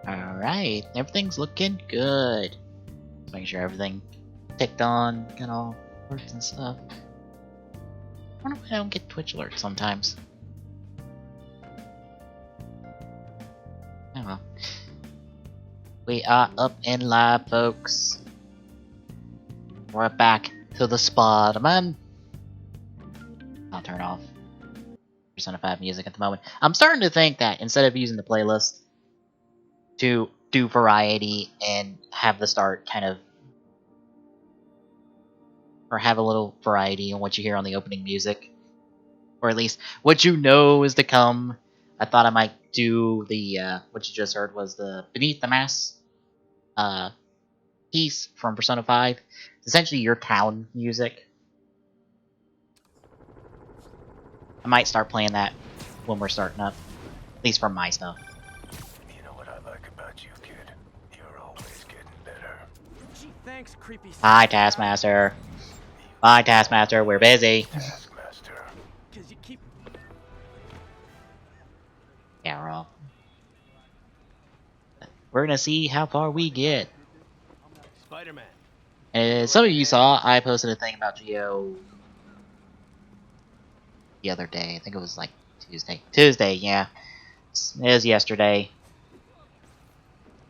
Alright, everything's looking good. Just making sure everything ticked on, got all alerts and stuff. I wonder why I don't get Twitch alerts sometimes. Oh well. We are up and live, folks. We're back to the Spider-Man. I'll turn off Persona 5 music at the moment. I'm starting to think that instead of using the playlist to do variety and have the start kind of, or have a little variety in what you hear on the opening music, or at least what you know is to come. I thought I might do the what you just heard was the Beneath the Mask piece from Persona 5. It's essentially your town music. I might start playing that when we're starting up, at least for my stuff. You know what I like about you, kid? You're always getting better. Gee, thanks, creepy. Hi, Taskmaster. Bye, Taskmaster. We're busy. Taskmaster. Cause you keep. Yeah, we're all. We're gonna see how far we get. Spider-Man. As some of you saw, I posted a thing about Geo the other day. I think it was like Tuesday. Tuesday, yeah. It was yesterday.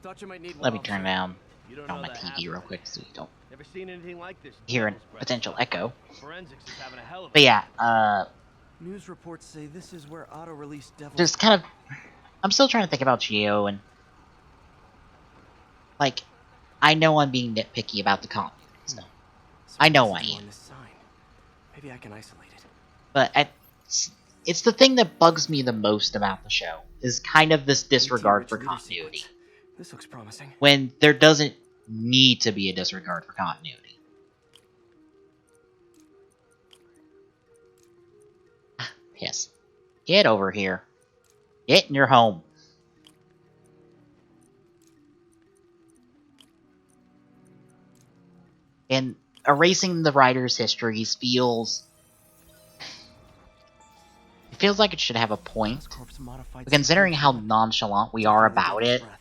Thought you might need Let one, me turn officer. down You don't on know my that TV happens. real quick so you don't Never seen anything like this. hear a General Spread. potential echo. Forensics is having a hell of a. But yeah, News reports say this is where Otto released Devil's. just kind of, I'm still trying to think about Geo, and like, I know I'm being nitpicky about the continuity stuff, I know I am. On this sign. Maybe I can isolate it. but it's the thing that bugs me the most about the show, is kind of this disregard for 18 leader continuity, sequence. This looks promising. when there doesn't need to be a disregard for continuity. Piss. Get over here. Get in your home. And erasing the writer's histories feels... It feels like it should have a point. Ravencroft's modified But considering how weapon. nonchalant we Took are from the about Devil's it, Breath.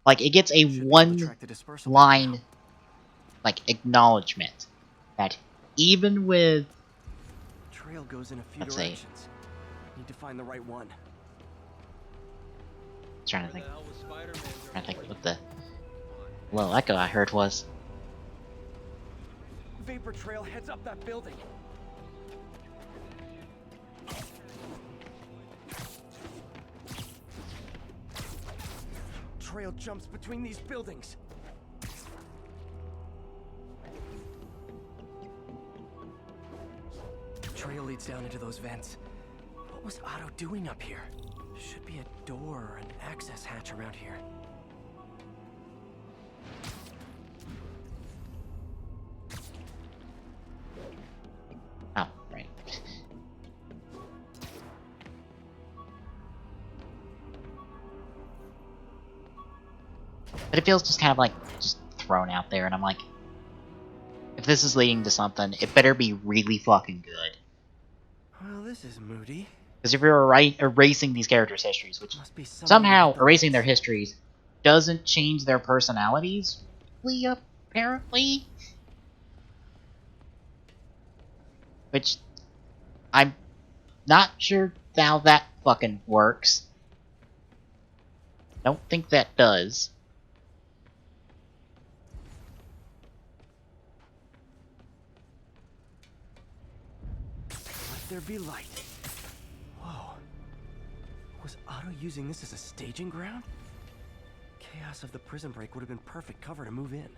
like, it gets a Should be able to one track the dispersal line, now. like, acknowledgement that even with... Trail goes in a few Let's see. directions. Need to find the right one. I'm trying to think what the little echo I heard was. Vapor trail heads up that building. Trail jumps between these buildings. Trail leads down into those vents. What was Otto doing up here? Should be a door or an access hatch around here. Oh, right. But it feels just kind of like just thrown out there, and I'm like, if this is leading to something, it better be really fucking good. Well, this is moody. Because if you're erasing these characters' histories, which Must be someone somehow with the erasing their lights. histories doesn't change their personalities, really, apparently. Which, I'm not sure how that fucking works. Don't think that does. Let there be light. Whoa. Was Otto using this as a staging ground? Chaos of the prison break would have been perfect cover to move in.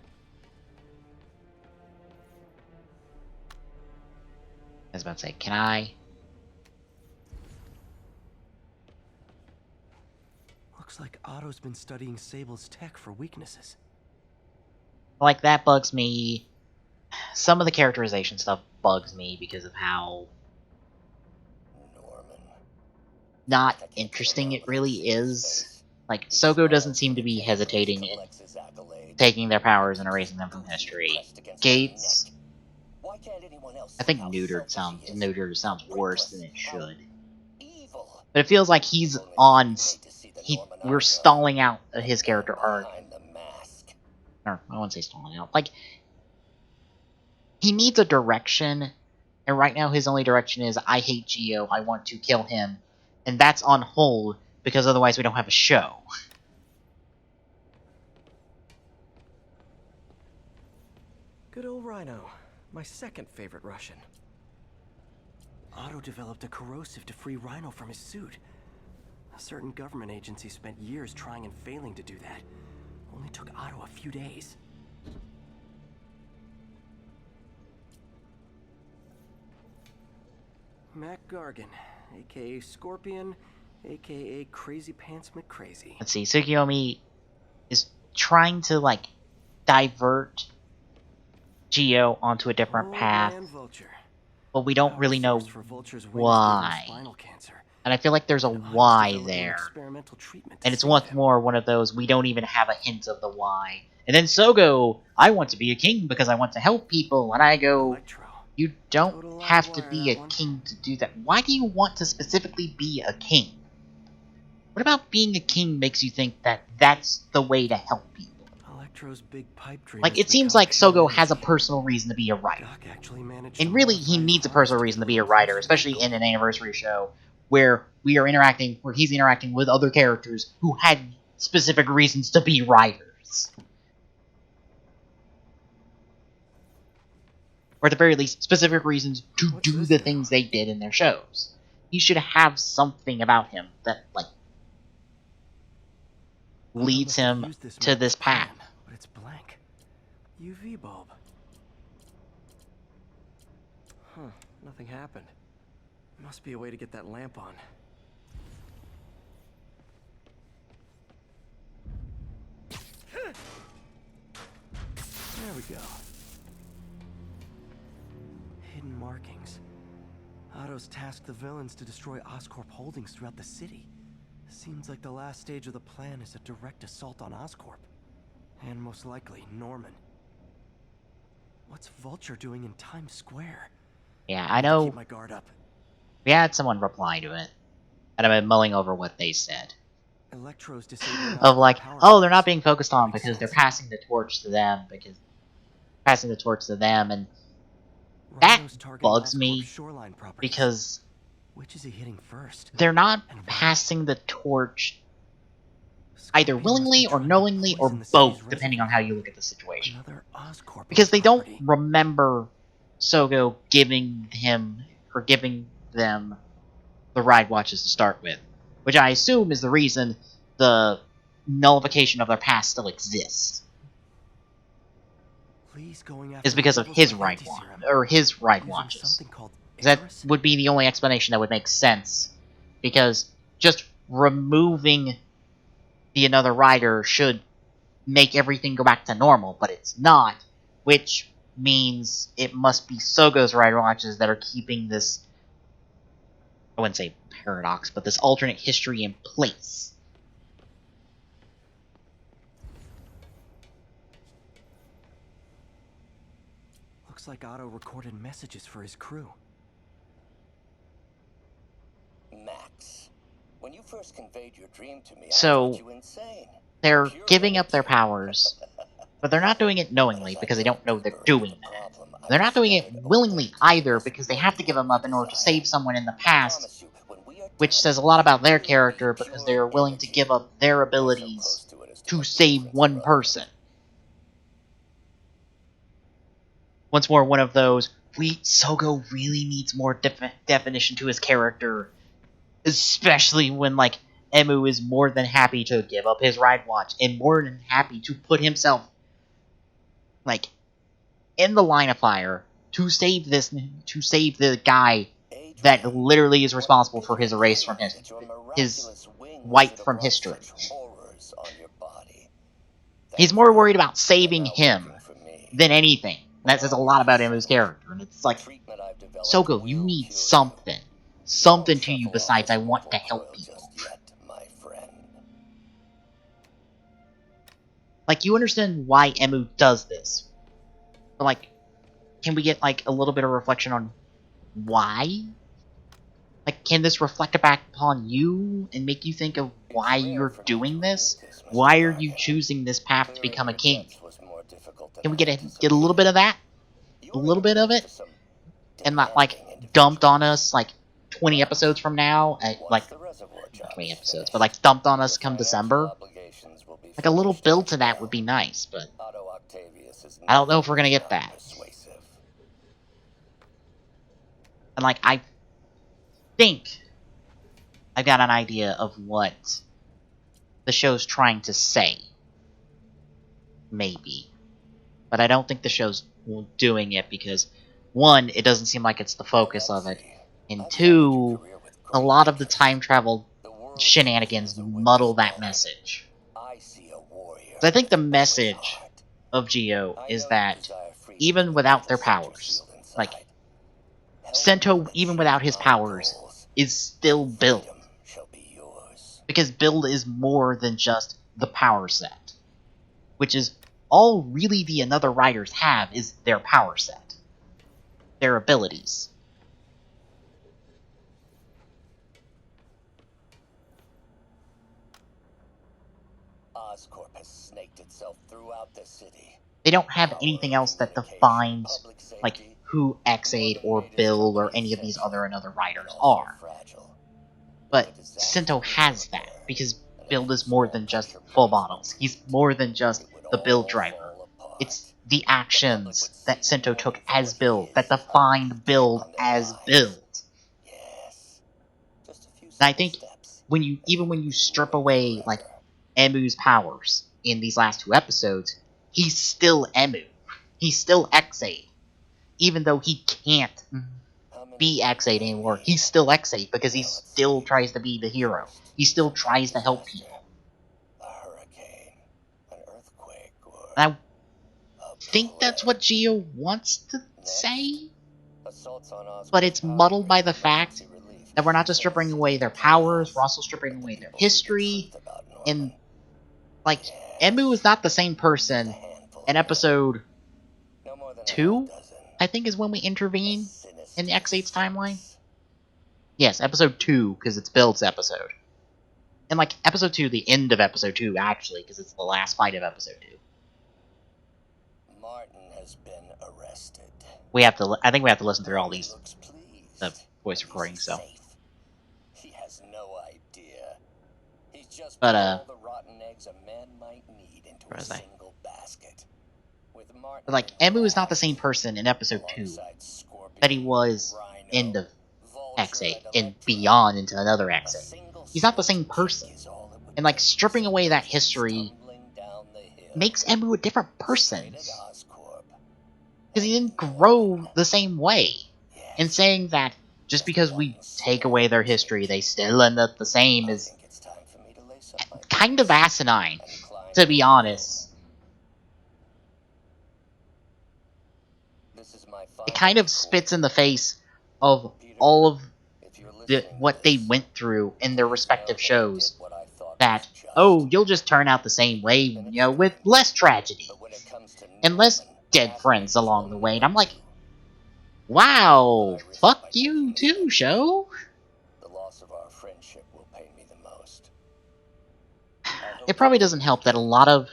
I was about to say, can I? Looks like Otto's been studying Sable's tech for weaknesses. Like, that bugs me. Some of the characterization stuff bugs me because of how not interesting it really is. Like, Sogo doesn't seem to be hesitating in taking their powers and erasing them from history. Gates, I think neutered sounds worse than it should. But it feels like he's on we're stalling out his character arc. Or, I wouldn't say stalling out. Like, he needs a direction, and right now his only direction is, I hate Geo, I want to kill him. And that's on hold, because otherwise we don't have a show. Good old Rhino. My second favorite Russian. Otto developed a corrosive to free Rhino from his suit. A certain government agency spent years trying and failing to do that. Only took Otto a few days. Mac Gargan, aka Scorpion, aka Crazy Pants McCrazy. Let's see, Tsukiyomi is trying to, like, divert Geo onto a different path, but we don't really know why. And I feel like there's a why there. And it's once more one of those, we don't even have a hint of the why. And then Sogo, I want to be a king because I want to help people, and I go, you don't have to be a king to do that. Why do you want to specifically be a king? What about being a king makes you think that that's the way to help people? Like, it seems like Sogo has a personal reason to be a writer. And really, he needs a personal reason to be a writer, especially in an anniversary show where he's interacting with other characters who had specific reasons to be writers. Or at the very least, specific reasons to do the things they did in their shows. He should have something about him that, like, leads him to this path. But it's blank. UV bulb. Huh, nothing happened. Must be a way to get that lamp on. There we go. Hidden markings. Otto's tasked the villains to destroy Oscorp holdings throughout the city. Seems like the last stage of the plan is a direct assault on Oscorp. And most likely, Norman. What's Vulture doing in Times Square? Yeah, I know. Keep my guard up. We had someone reply to it, and I've been mulling over what they said. Electro's disabling Of like, power oh, they're not source. being focused on Makes because they're sense. passing the torch to them, and that Rhino's targeting bugs Oscorp's me, shoreline properties. because Which is he hitting first? they're not And why? passing the torch either Scorpion must willingly be or trying to knowingly or poison the city's both, depending on reservoir. how you look at the situation. Another Oscorp Because they don't property. remember Sogo giving them the ride watches to start with, which I assume is the reason the nullification of their past still exists. Lee's going after Is because the of levels his of ride anti-serum. his ride Using watches. something called That Eris? would be the only explanation that would make sense, because just removing the another rider should make everything go back to normal, but it's not, which means it must be Sogo's rider watches that are keeping this, I wouldn't say paradox, but this alternate history in place. Looks like Otto recorded messages for his crew. Max, when you first conveyed your dream to me, So, I thought you insane. They're Pure giving up their lunatic. powers, but they're not doing it knowingly But as I because they don't know dug they're deeper into doing the that. problem, I They're not doing it discovered a willingly way to either give us because they have to give them what up we in order to desire. save someone in the I past, promise you, when we are which dead, says a lot about their we will be character because pure they're willing to energy. give up their We're so abilities close to it as to make save difference one for others. person. Once more, one of those, Sogo really needs more definition to his character, especially when, like, Emu is more than happy to give up his ride watch and more than happy to put himself, like, in the line of fire to save the guy that Adrian, literally is responsible what for his if erase you from knew that your his miraculous wings wipe would have from wrought history. such horrors on your body? He's more Thankfully, worried about they're saving not him working for me. than anything. That says a lot about Emu's character, and it's like, The treatment I've developed Sogo, will you need cure something. you. Something Don't to you shuffle off besides this I want to mortal help coil people. just yet, my friend. Like, you understand why Emu does this. But, like, can we get, like, a little bit of reflection on why? Like, can this reflect back upon you and make you think of why you're doing this. Why are you choosing this path to become a king? Can we get a little bit of that? A little bit of it? And not, like, dumped on us, like, 20 episodes from now? Like, not 20 episodes, but, like, dumped on us come December? Like, a little build to that would be nice, but I don't know if we're gonna get that. And, like, I think I got an idea of what the show's trying to say. Maybe. But I don't think the show's doing it because, one, it doesn't seem like it's the focus of it, and two, a lot of the time travel shenanigans muddle that message. So I think the message of Geo is that even without their powers, like, Sento, even without his powers, is still Build. Because Build is more than just the power set. Which is all really the Another Riders have is their power set. Their abilities. Oscorp has snaked itself throughout the city. They don't have anything else that defines, like, who X8 or Build or any of these other Another Riders are. But Sento has that, because Build is more than just full bottles. He's more than just the Build driver. It's the actions that Sento took as Build that defined Build as Build. And I think when you strip away, like, Emu's powers in these last 2 episodes, he's still Emu. He's still X8. Even though he can't be X8 anymore, he's still X8 because he still tries to be the hero. He still tries to help people. A hurricane, an earthquake, or And I think that's what Geo wants to say, but it's muddled by the fact that we're not just stripping away their powers, we're also stripping away their history, and, like, Emu is not the same person in episode 2, I think is when we intervene in the X8's timeline. Yes, episode 2, because it's Build's episode. And, like, episode 2, the end of episode 2, actually, because it's the last fight of episode 2. Martin has been arrested. I think we have to listen through all these voice recordings, so. He has no idea. He's just But, put all the rotten eggs a man might need into where a was I? single basket. With Martin, But, like, Emu is not the same person in episode 2 that he was in the X8 and beyond into another X8. He's not the same person. And, like, stripping away that history makes Emu a different person. Because he didn't grow the same way. And saying that just because we take away their history, they still end up the same is kind of asinine, to be honest. It kind of spits in the face of all of what they went through in their respective shows. That, oh, you'll just turn out the same way, you know, with less tragedy. And less dead friends along the way. And I'm like, wow, fuck you too, show. The loss of our friendship will pain me the most. It probably doesn't help that a lot of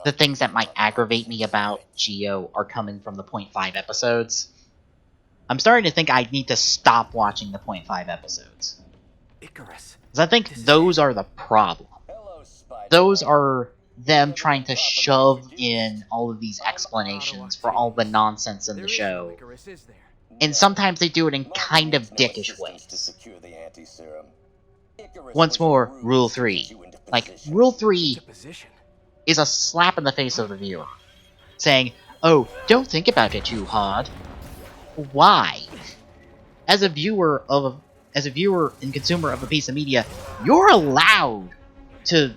the things that might aggravate me about Geo are coming from the 0.5 episodes. I'm starting to think I need to stop watching the 0.5 episodes. Icarus. Because I think those are the problem. Those are them trying to shove in all of these explanations for all the nonsense in the show. And sometimes they do it in kind of dickish ways. Once more, Rule 3. Like, Rule 3 is a slap in the face of the viewer. Saying, oh, don't think about it too hard. Why? As a viewer and consumer of a piece of media, you're allowed to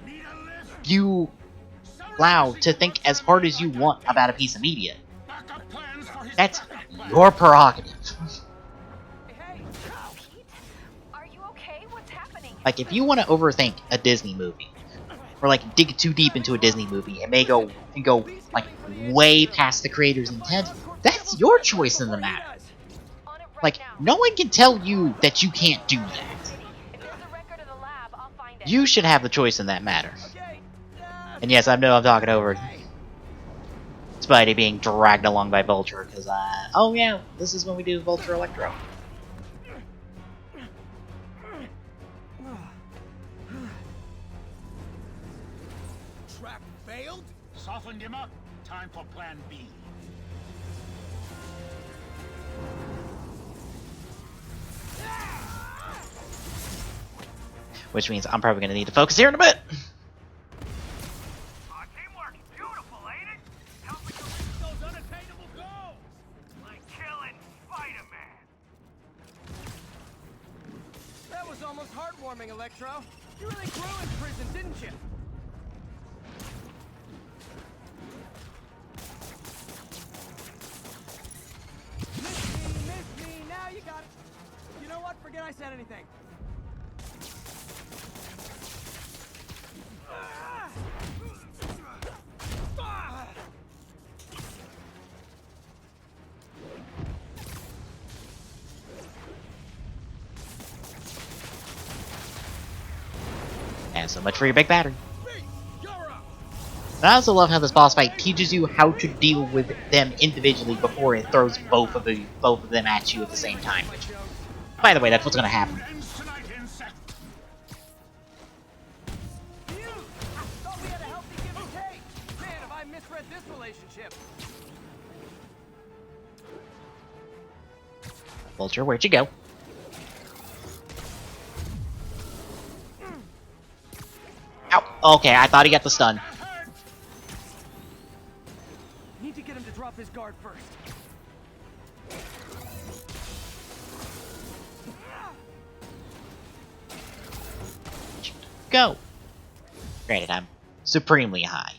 think as hard as you want about a piece of media. That's your prerogative. Hey, Pete, are you okay? What's happening? Like, if you want to overthink a Disney movie, or like dig too deep into a Disney movie and go like way past the creator's intent, that's your choice in the matter. On it right Like, now. no one can tell you that you can't do that. If there's a record of the lab, I'll find it. You should have the choice in that matter. Okay. And yes, I know I'm talking over Spidey being dragged along by Vulture, because, oh yeah, this is when we do Vulture Electro. Trap failed? Softened him up. Time for plan B. Which means I'm probably going to need to focus here in a bit. Teamwork, beautiful, ain't it? Help me to reach those unattainable goals. Like killing Spider-Man. That was almost heartwarming, Electro. You really grew in prison, didn't you? Miss me, now you got it. You know what? Forget I said anything. And so much for your big battery. I also love how this boss fight teaches you how to deal with them individually before it throws both of them at you at the same time. Which, by the way, that's what's going to happen. Thought we had a healthy give and take. Man, have I misread this relationship. Vulture, where'd you go? Ow. Okay, I thought he got the stun. Need to get him to drop his guard first. Go. Granted, I'm supremely high.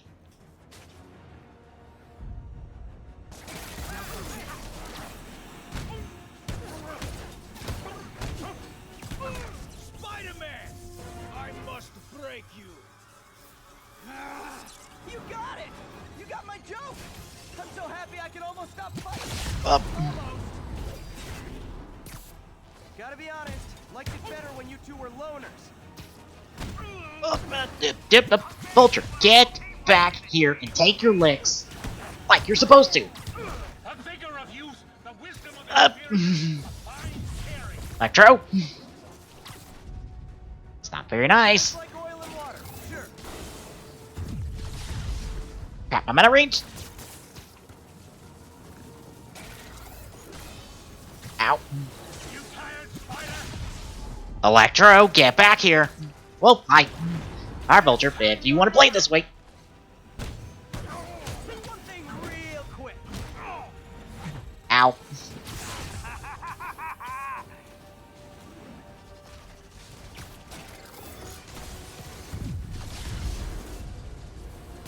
Spider-Man! I must break you. You got it! You got my joke! I'm so happy I can almost stop fighting! Up. Gotta be honest, liked it better when you two were loners. Dip up. Vulture, get back here and take your licks like you're supposed to. A vigor of youth, the wisdom of experience, a fine caring. Electro. It's not very nice. Like oil and water, sure. Crap, I'm out of range. Ow. You tired, Spider? Electro, get back here. Well, hi. Alright, Vulture, if you want to play it this way. One thing real quick. Ow.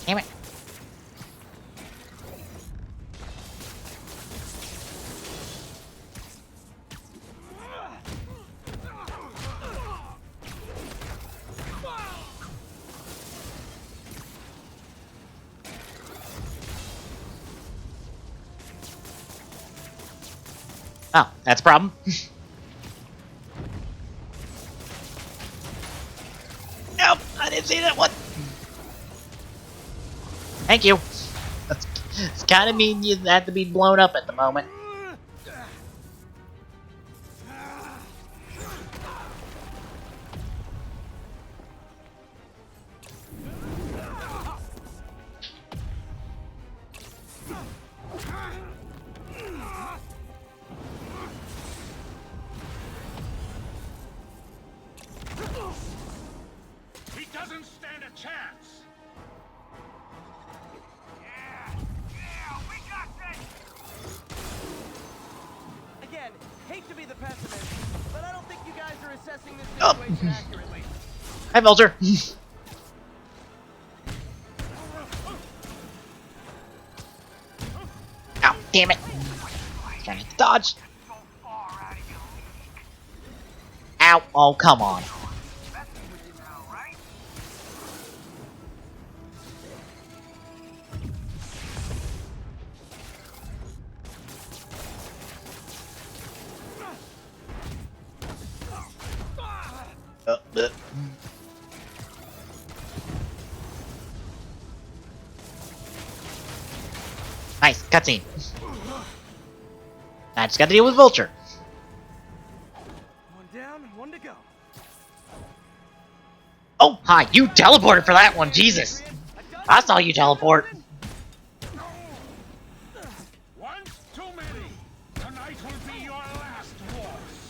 Damn it. Oh, that's a problem. Nope, I didn't see that one. Thank you. It's kind of mean you have to be blown up at the moment. He doesn't stand a chance. We got this. Again, hate to be the pessimist, but I don't think you guys are assessing this Oh. situation accurately. Hi, Vulture. Ow, damn it. Trying to dodge. Ow, oh, come on. Cutscene. I just got to deal with Vulture. One down, one to go. Oh, hi, you teleported for that one, Jesus. I saw you teleport. One too many. Tonight will be your last waltz.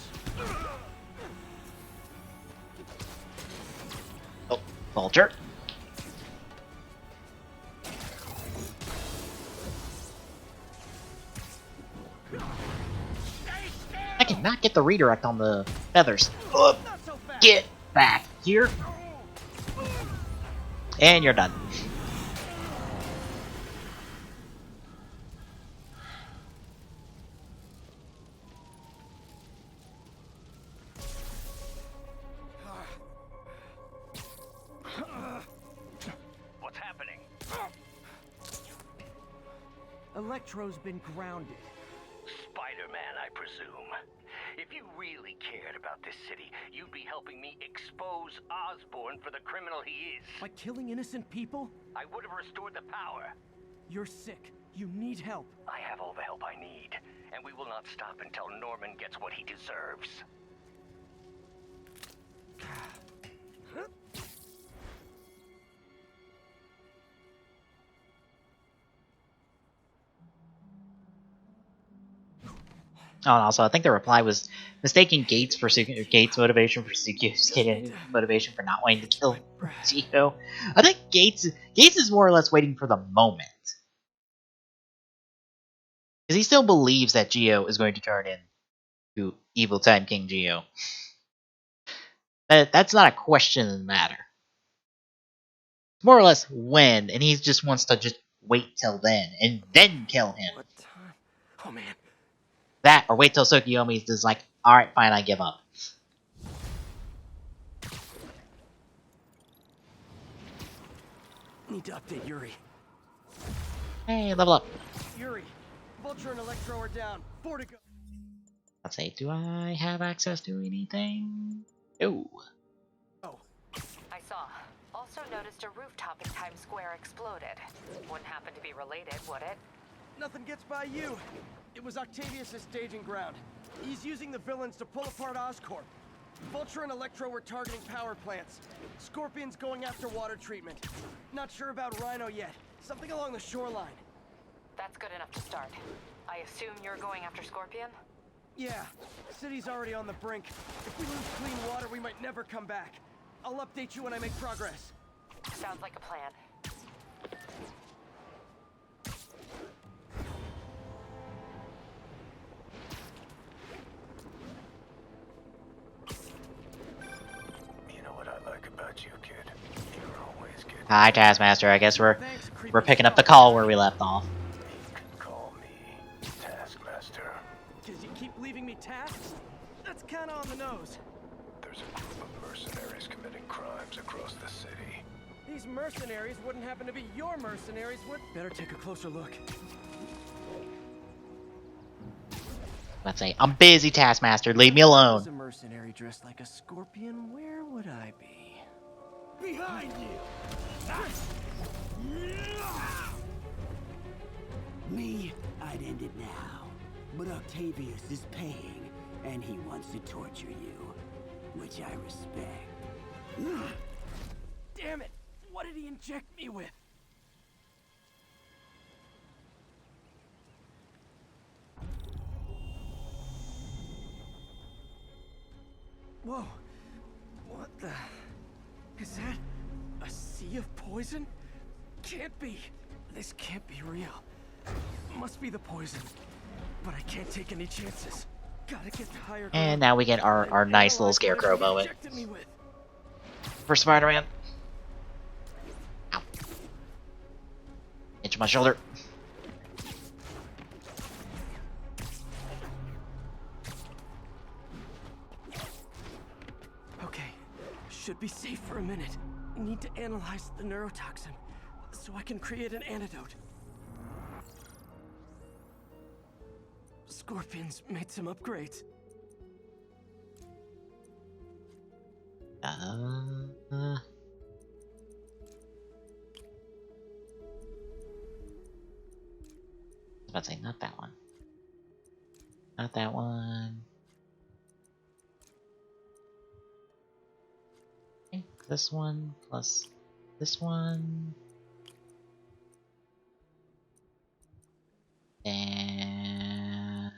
Oh, Vulture. I cannot get the redirect on the feathers. Ugh. Not so fast. Get back here. And you're done. What's happening? Electro's been grounded. Spider-Man, I presume. If you really cared about this city, you'd be helping me expose Osborn for the criminal he is. By killing innocent people? I would have restored the power. You're sick. You need help. I have all the help I need, and we will not stop until Norman gets what he deserves. Oh, and also, I think the reply was mistaking Gates for Gates' motivation for Sukiyo's motivation for not wanting to kill Gio. I think Gates is more or less waiting for the moment. Because he still believes that Gio is going to turn into evil Time King Gio. That's not a question of the matter. It's more or less when, and he just wants to just wait till then, and then kill him. What time? Oh man. That, or wait till Tsukiyomi's just like, alright, fine, I give up. Need to update Yuri. Hey, level up. Yuri, Vulture and Electro are down. 4 to go. Let's say, do I have access to anything? No. I saw. Also noticed a rooftop in Times Square exploded. Wouldn't happen to be related, would it? Nothing gets by you. It was Octavius' staging ground. He's using the villains to pull apart Oscorp. Vulture and Electro were targeting power plants. Scorpion's going after water treatment. Not sure about Rhino yet. Something along the shoreline. That's good enough to start. I assume you're going after Scorpion? Yeah, city's already on the brink. If we lose clean water, we might never come back. I'll update you when I make progress. Sounds like a plan. You know what I like about you, kid? You're always good. Hi, Taskmaster. I guess we're Thanks, creepy picking up the stuff. call where we left off. You can call me Taskmaster. Cause you keep leaving me tasks? That's kinda on the nose. There's a group of mercenaries committing crimes across the city. These mercenaries wouldn't happen to be your mercenaries, would? Better take a closer look. Let's say, I'm busy, Taskmaster. Leave me If I was alone. a mercenary dressed like a scorpion, where would I be? Behind you! Me, I'd end it now. But Octavius is paying, and he wants to torture you, which I respect. Damn it! What did he inject me with? Whoa. What the... Is that a sea of poison? Can't be. This can't be real. Must be the poison. But I can't take any chances. Gotta get to higher ground. And now we get our nice little Analyze scarecrow whatever he moment. injected me with. For Spider-Man. Ow. Itch my shoulder. Okay, should be safe for a minute. Need to analyze the neurotoxin so I can create an antidote. Scorpion's made some upgrades. Let's say not that one. Not that one. I think this one plus this one. And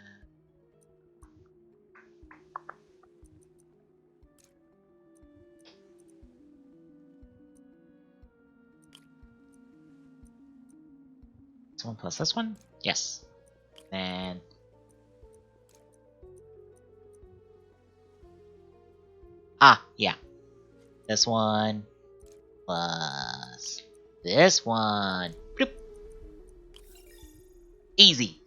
this one plus this one? Yes. And yeah. This one plus this one. Bloop. Easy.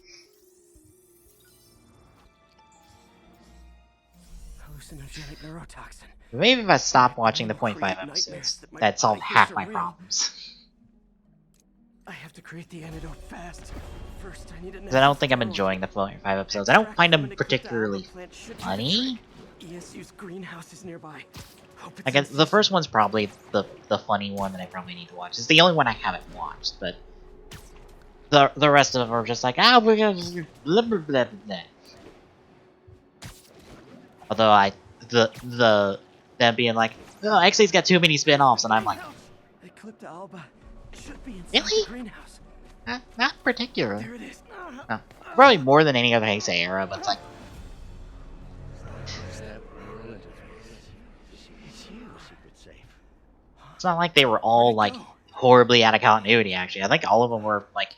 Hallucinogenic neurotoxin. Maybe if I stop watching the 0.5 episodes, that'd solve half my problems. I have to create the antidote fast. First, I need a. Because I don't think I'm enjoying the 0.5 episodes. I don't find them particularly funny. ESU's greenhouse is nearby. I guess the first one's probably the funny one that I probably need to watch. It's the only one I haven't watched, but the rest of them are just like, we're gonna blah blah blah blah. Although them being like, oh, XA's got too many spin-offs, and I'm like, Eclipta alba should be inside really? the greenhouse. Not particularly. There it is. No. Probably more than any other Heisei era, but it's like, it's not like they were all like horribly out of continuity. Actually, I think all of them were like,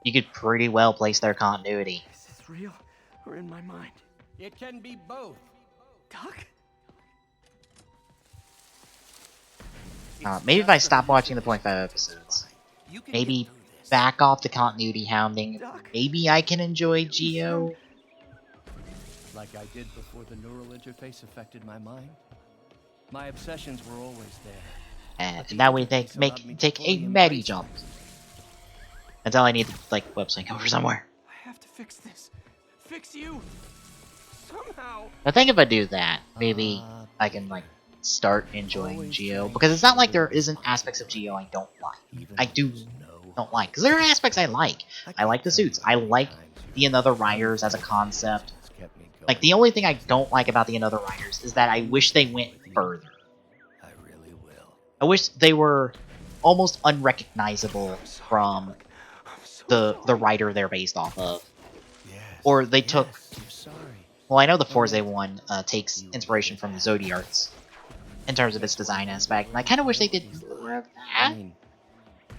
you could pretty well place their continuity. Is this real or in my mind? It can be both. Doc? Maybe if I stop watching the 0.5 episodes, maybe back off the continuity hounding, maybe I can enjoy Geo. Like I did before the neural interface affected my mind. My obsessions were always there. And now we take a medi jump. Until I need to like web sync over somewhere. I have to fix this. Fix you. Somehow. I think if I do that, maybe I can like start enjoying Geo, because it's not like there isn't aspects of Geo I don't like. I don't like, because there are aspects I like. I like the suits. I like the Another Riders as a concept. Like the only thing I don't like about the Another Riders is that I wish they went further. I really will. I wish they were almost unrecognizable from the writer they're based off of, or they took. Well, I know the Forza one takes inspiration from Zodiarts in terms of its design aspect, and I kind of wish they did more of that. I mean,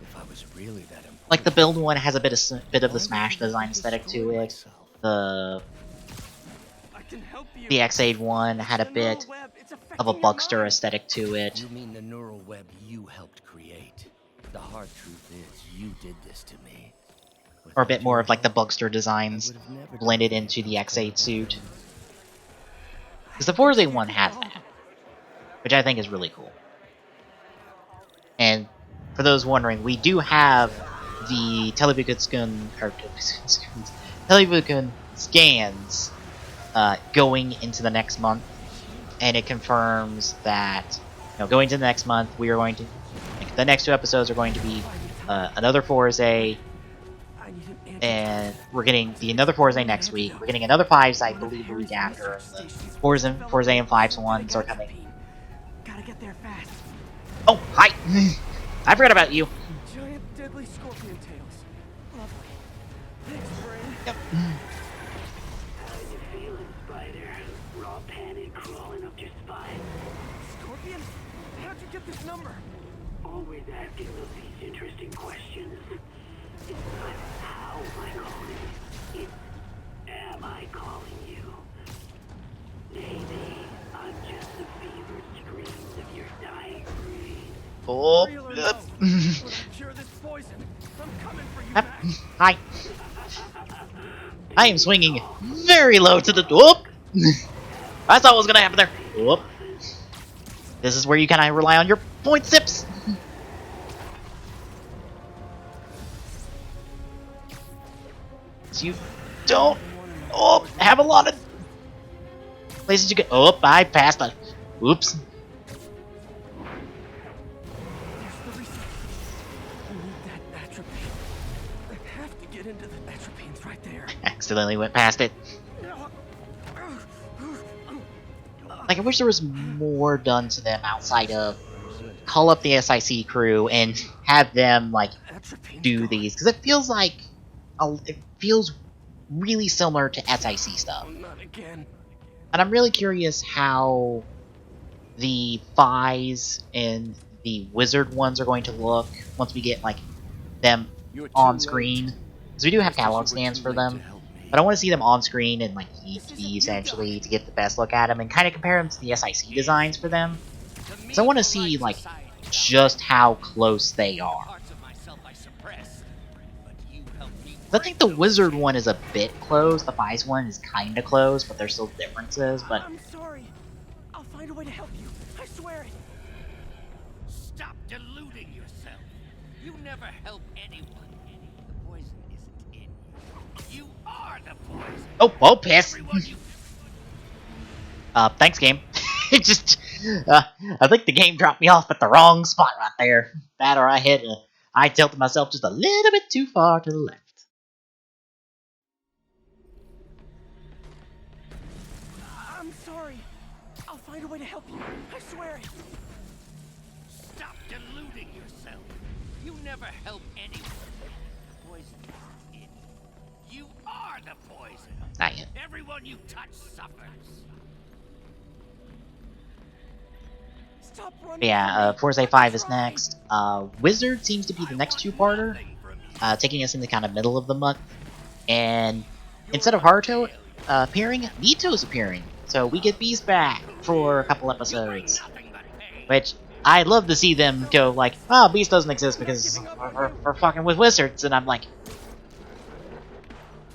if I was really that important, Like the build one has a bit of the Smash design aesthetic to it. The X8 one had a bit of a Buckster aesthetic to it. You mean the neural web you helped create? The hard truth is, you did this to me. Or a bit more of like the Buckster designs blended into the X8 suit. Because the Forza one has that, which I think is really cool. And for those wondering, we do have the Telebuken scans going into the next month, and it confirms that going to the next month we are going to the next 2 episodes are going to be another Forza, and we're getting the another Forza next week. We're getting another 5s, I believe, the week after. And the Forza and 5s ones are coming. Gotta get there fast. Oh, hi! I forgot about you. Giant deadly scorpion tails. Lovely. Thanks, brain. Yep. How you feeling, Spider? Raw panic crawling up your spine. Scorpion? How'd you get this number? Always asking these interesting questions. It's not how am I calling you. It's am I calling you? Maybe I'm just the fevered screams of your dying brain. Oh, Real or yep. no? When I cure this poison, I'm coming for you back. Hi. I am swinging very low to the whoop. I thought what was gonna happen there. Whoop. This is where you kind of rely on your point sips. So you don't have a lot of places you can. Oh, I passed on. Oops. There's the reset. I need that atropine. I have to get into the atropine's right Accidentally went past it. Like, I wish there was more done to them outside of call up the SIC crew and have them, like, do these. Because it feels like... it feels really similar to SIC stuff. Not again. And I'm really curious how the Phi's and the Wizard ones are going to look once we get, like, them on screen. Because we do have catalog scans for them. But I want to see them on screen and, like, HD, essentially, to get the best look at them and kind of compare them to the SIC designs for them. So I want to see, like, just how close they are. I think the Wizard one is a bit close, the Phi's one is kinda close, but there's still differences, but... I'm sorry. I'll find a way to help you. I swear it. Stop deluding yourself. You never help anyone. The poison isn't in you. You are the poison. Oh, piss! Thanks, game. It just... I think the game dropped me off at the wrong spot right there. That or I tilted myself just a little bit too far to the left. I'm sorry. I'll find a way to help you. I swear it. Stop deluding yourself. You never help anyone. The poison isn't in you. You are the poison. Not yet. Everyone you touch suffers. Stop running. Yeah, Forza 5 is next. Wizard seems to be the next two-parter, taking us in the kind of middle of the month. And instead of Haruto appearing, Nito's appearing. So we get Beast back for a couple episodes. Which, I'd love to see them go like, oh, Beast doesn't exist because we're fucking with wizards. And I'm like,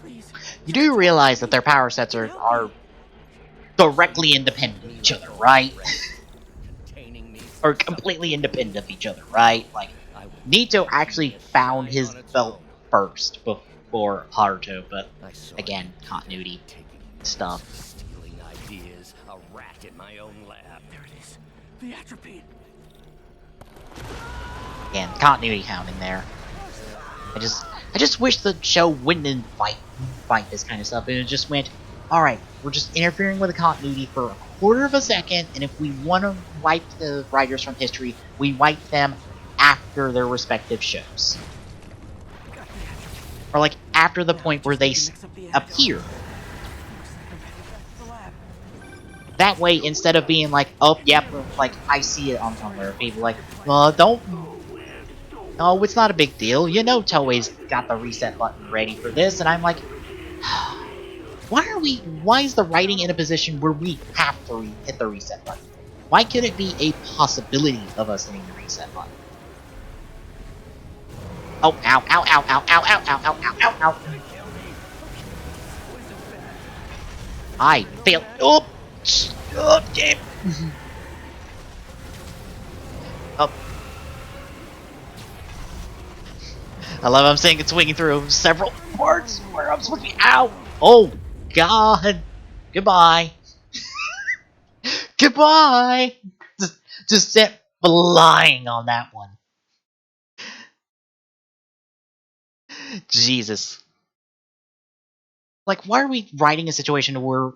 you do realize that their power sets are directly independent of each other, right? Or completely independent of each other, right? Like, Nito actually found his belt first before Haruto, but again, continuity stuff. Stealing ideas, a rat in my own lab. There it is. The atropine. Again, continuity counting there. I just wish the show wouldn't invite this kind of stuff, and it just went, alright, we're just interfering with the continuity for a quarter of a second, and if we want to wipe the writers from history, we wipe them after their respective shows. Or, like, after the point where they appear. That way, instead of being like, oh, yep, like, I see it on Tumblr, people like, don't... No, it's not a big deal. You know Toei's got the reset button ready for this, and I'm like... Why is the writing in a position where we have to hit the reset button? Why could it be a possibility of us hitting the reset button? Oh, ow, ow, ow, ow, ow, ow, ow, ow, ow, ow, ow. I failed. Oh, damn. Oh. I love I'm saying it's swinging through several parts where I'm supposed to be. Ow! Oh, God. Goodbye. Goodbye. Just sit flying on that one. Jesus. Like, why are we writing a situation where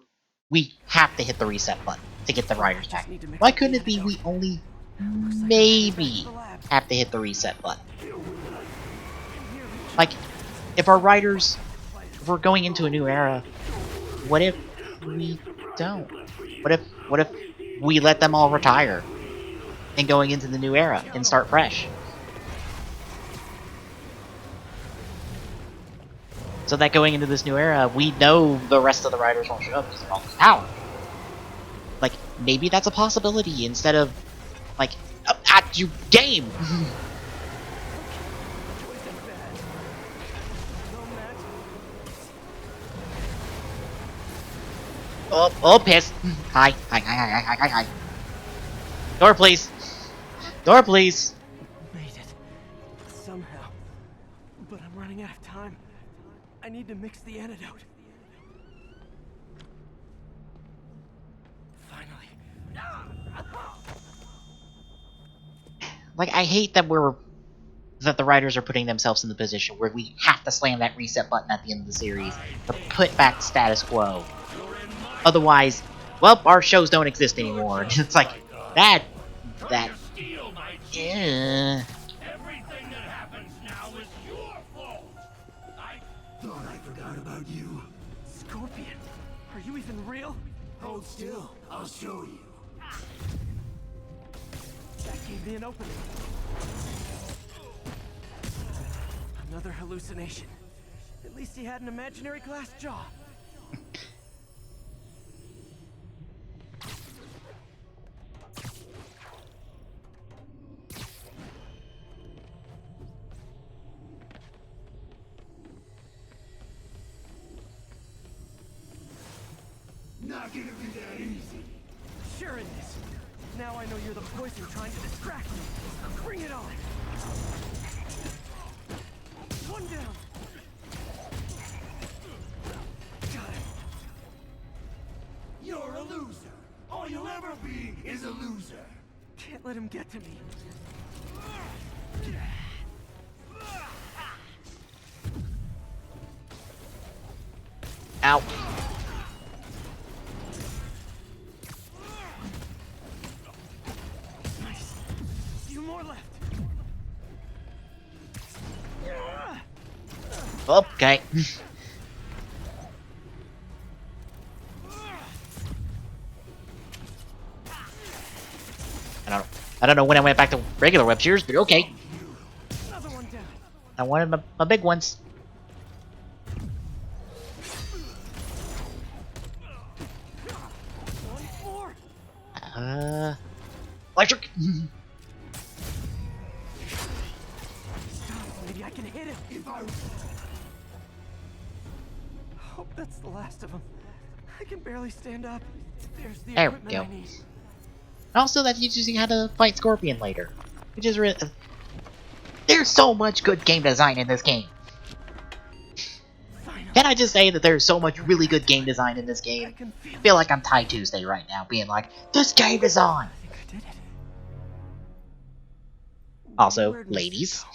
we have to hit the reset button to get the writers back? Why couldn't it be we only maybe have to hit the reset button? Like, if our writers, if we're going into a new era, what if we don't? What if we let them all retire and going into the new era and start fresh? So that going into this new era, we know the rest of the writers won't show up because they're all power. Like, maybe that's a possibility instead of, like, at you game! Oh, piss! Hi. Door, please! Door, please! Made it. Somehow. But I'm running out of time. I need to mix the antidote. Finally. Like, I hate that we're that the writers are putting themselves in the position where we have to slam that reset button at the end of the series to put back status quo. Otherwise, well, our shows don't exist anymore. It's like that. Yeah. Everything that happens now is your fault. Thought I forgot about you. Scorpion, are you even real? Hold still. I'll show you. That gave me an opening. Another hallucination. At least he had an imaginary glass jaw. Not gonna be that easy. Sure it is. Now I know you're the poison trying to distract me. Bring it on. One down. Got him. You're a loser. All you'll ever be is a loser. Can't let him get to me. Ow. Nice. Few more left. Okay. I don't know when I went back to regular web shears, but okay. Another one down. I wanted my big ones. One more. Electric. Maybe I can hit him. If I Hope that's the last of them. I can barely stand up. There's the There we equipment go. I need. Also, that teaches you how to fight Scorpion later, which is really. There's so much good game design in this game. Finally, Can I just say that there's so much really good game design in this I game? can feel I feel like I'm Ty Tuesday right now, being like, this game design! I think I did it. Also, Where'd my ladies, suit go?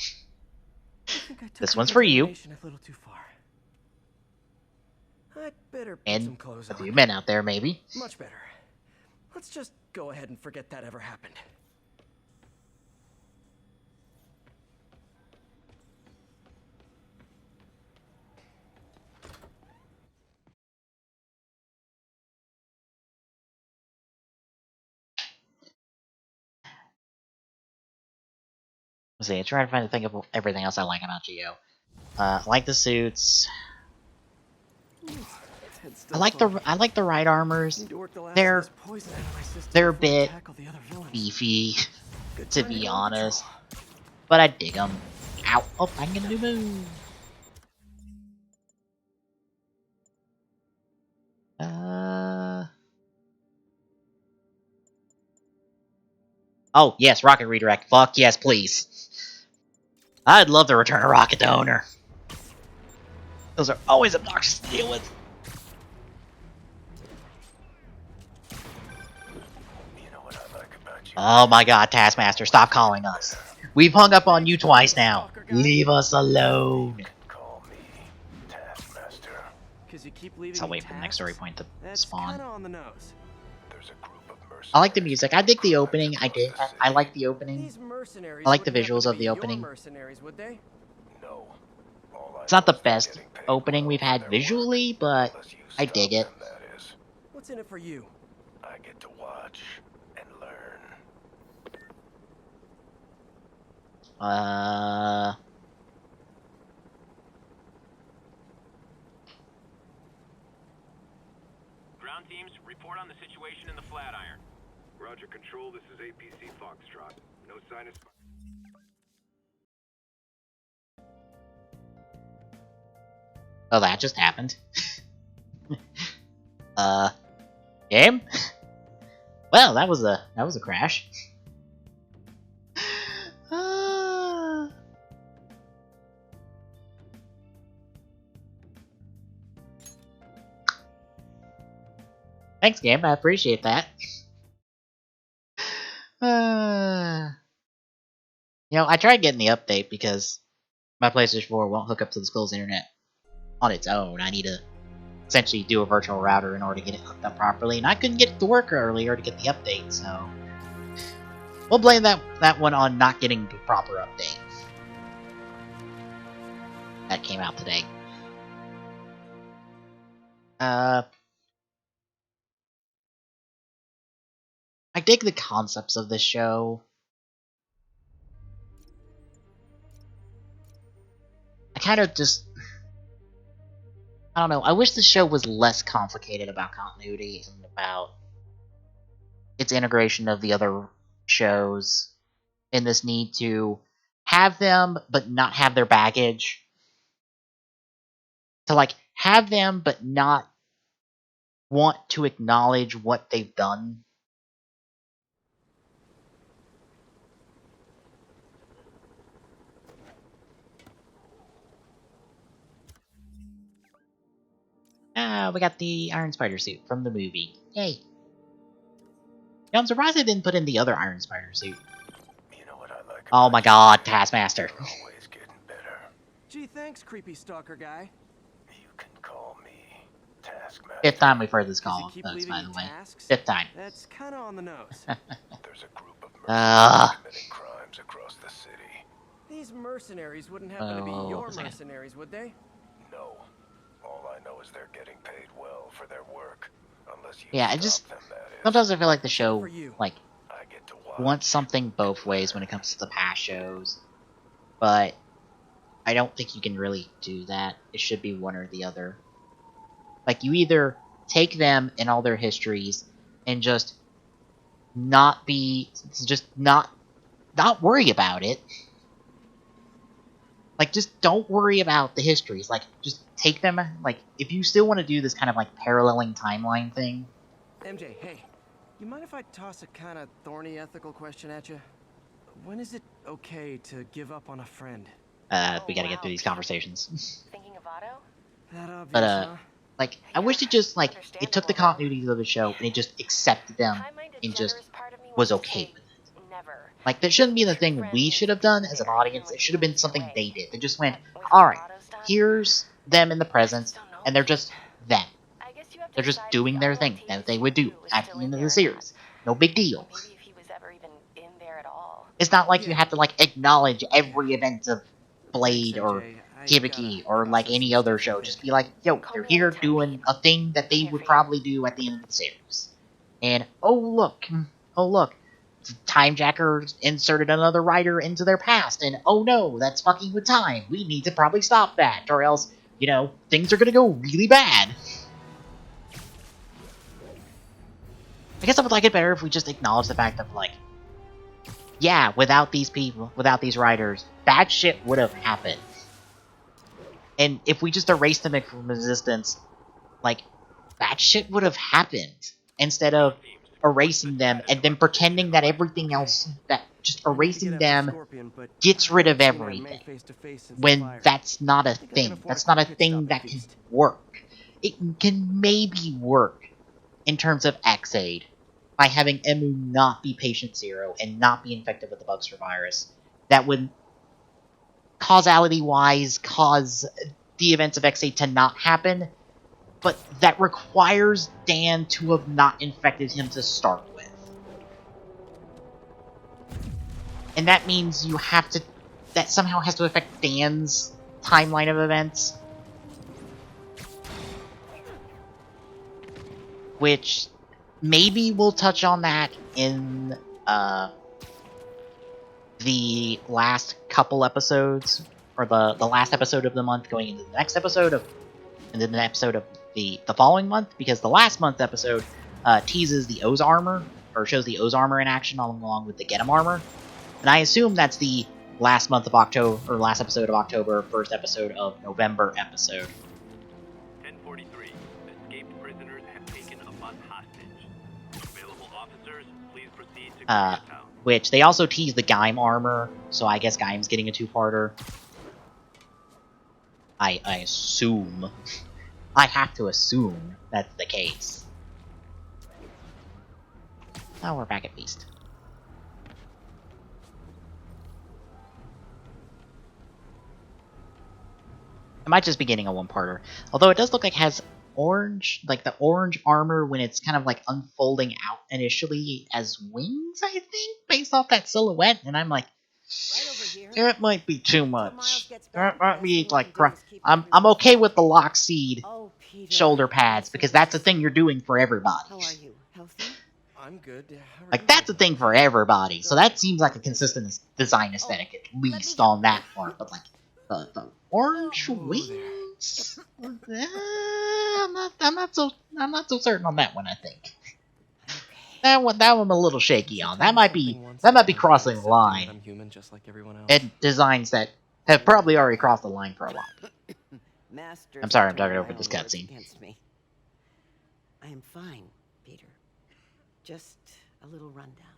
I think I took this her one's for you. determination a little too far. I'd better put some And clothes a few on. men out there, maybe. Much better. Let's just go ahead and forget that ever happened. Let's see, I'm trying to think of everything else I like about Geo. I like the suits. Head's I like still the ride armors. Need to work the last They're of this poison out of my system they're a before I bit tackle the other villains. beefy, Good to time be go on honest. patrol. But I dig them. Ow! Oh, I'm gonna do move. Oh yes, rocket redirect. Fuck yes, please. I'd love to return a rocket to owner. Those are always obnoxious to deal with. You know what I like about you? Oh my god, Taskmaster, stop calling us. We've hung up on you twice now. Leave us alone. Call me Taskmaster. 'Cause you keep leaving So I'll me wait for the next story tasks? point to That's spawn. kinda on the nose. There's a group of mercenaries. I like the music. I dig the opening. I like the opening. These mercenaries I like the wouldn't happen visuals to of be the your opening. mercenaries, would they? No. All I It's not know the is they're best getting paid opening well we've for had their visually, work. but Unless you I stop dig it. them, that is. What's in it for you? I get to watch and learn. Ground teams, report on the situation in the Flatiron. Roger, Control. This is APC Foxtrot. No sign of... Oh, that just happened. Game? Well, that was a crash. Thanks, game. I appreciate that. Yeah, You know, I tried getting the update because my PlayStation 4 won't hook up to the school's internet on its own. I need to essentially do a virtual router in order to get it hooked up properly, and I couldn't get it to work earlier to get the update, so we'll blame that one on not getting the proper update. That came out today. I dig the concepts of this show. I kind of just... I don't know, I wish the show was less complicated about continuity and about its integration of the other shows, and this need to have them but not have their baggage. To, like, have them but not want to acknowledge what they've done. We got the Iron Spider suit from the movie. Yay. Yeah, I'm surprised they didn't put in the other Iron Spider suit. You know what I like Oh about my you, god, kid? Taskmaster. You're always getting better. Gee, thanks, creepy stalker guy. You can call me Taskmaster. Fifth time we've heard this Does he call, keep folks, leaving by you the way. tasks? Fifth time. That's kind of on the nose. There's a group of mercenaries committing crimes across the city. These mercenaries wouldn't happen to be your mercenaries, would they? No. All I know is they're getting paid well for their work. Unless you Yeah, stop them, that is. sometimes I feel like the Except show, for you. like, I get to watch. wants something both ways when it comes to the past shows. But I don't think you can really do that. It should be one or the other. Like, you either take them and all their histories and just not worry about it. Like, just don't worry about the histories. Like, just take them, like, if you still want to do this kind of, like, paralleling timeline thing. MJ, hey, you mind if I toss a kind of thorny ethical question at you? When is it okay to give up on a friend? We gotta get through these conversations. Thinking of Otto? That obvious, But, huh? like, I wish it just, like, it took the Understandable, continuity of the show and it just accepted them High-minded, and just generous part of me was wants to okay say with it. never. Like, that shouldn't be the True thing friend we means should have sticking done as an there audience. even It when should have been things something away. they did. They just went, But with what alright, Otto's done, here's them in the present, don't know and they're yet. just them. I guess you have to They're just decide if doing the their Otto thing Octavius that they would you do knew was at still the end in of there the or series. No big Or deal. maybe if he was ever even in there at all. It's not like you Yeah. have to, like, acknowledge every event of Thanks, Blade or MJ. I Hibiki gotta or, like, process any some other stuff show. real Just quick. be like, yo, Call they're me here anytime, doing Pete. a thing that I'm they here would for you. probably do at the end of the series. And, oh look, Time Jacker inserted another writer into their past, and oh no, that's fucking with time. We need to probably stop that, or else, you know, things are gonna go really bad. I guess I would like it better if we just acknowledge the fact that, like, yeah, without these people, without these writers, bad shit would have happened. And if we just erased them from existence, like, bad shit would have happened. Instead of erasing them and then pretending that everything else, that just I need to erasing get after them Scorpion, but gets I rid of haven't seen Aunt May everything. face-to-face since the When fire. that's not a Think I can thing. afford That's a not a quick pit thing stop that at can Feast. work. It can maybe work in terms of X-Aid by having Emu not be patient zero and not be infected with the Bugster virus. That would, causality-wise, cause the events of X-Aid to not happen, but that requires Dan to have not infected him to start with. And that means you have to... that somehow has to affect Dan's timeline of events. Which, maybe we'll touch on that in, the last couple episodes, or the last episode of the month going into the next episode of, and then the episode of the following month, because the last month episode teases the Oz armor, or shows the Oz armor in action along with the Get 'em armor, and I assume that's the last month of October, or last episode of October, first episode of November episode. 1043. Escaped prisoners have taken a bus hostage. Available officers, please proceed to Koreatown. Which they also tease the Gaim armor, so I guess Gaim's getting a two-parter. I assume. I have to assume that's the case. Now we're back at Beast. I might just be getting a one-parter. Although it does look like it has orange, like the orange armor when it's kind of like unfolding out initially as wings, I think, based off that silhouette. And I'm like, that might be too much. That might be like, I'm okay with the Lockseed shoulder pads because that's a thing you're doing for everybody. How are you? Healthy? I'm good. How are Like you that's a doing? thing for everybody. So that seems like a consistent design aesthetic at least on that part. But like the orange wings, I'm not so certain on that one. I think that one I'm a little shaky on. That might be crossing the Accepting that line. I'm human just like everyone else. And designs that have probably already crossed the line for a while. Masters I'm sorry, I'm turn talking my over this own words cutscene. against me. I am fine, Peter. Just a little rundown.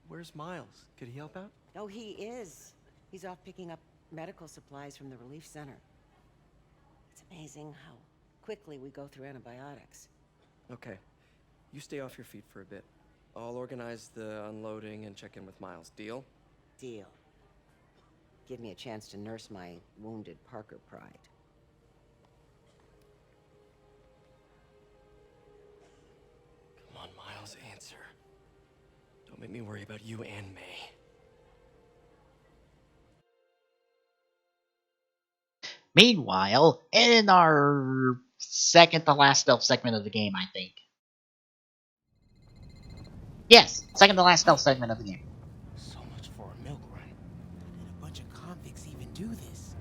Where's Miles? Could he help out? Oh, he is. He's off picking up medical supplies from the relief center. It's amazing how quickly we go through antibiotics. Okay. You stay off your feet for a bit. I'll organize the unloading and check in with Miles. Deal? Deal. Give me a chance to nurse my wounded Parker pride. Come on, Miles, answer. Don't make me worry about you and May. Meanwhile, in our second to last stealth segment of the game, I think. Yes, second to last stealth segment of the game. So much for a milk run. How did a bunch of convicts even do this?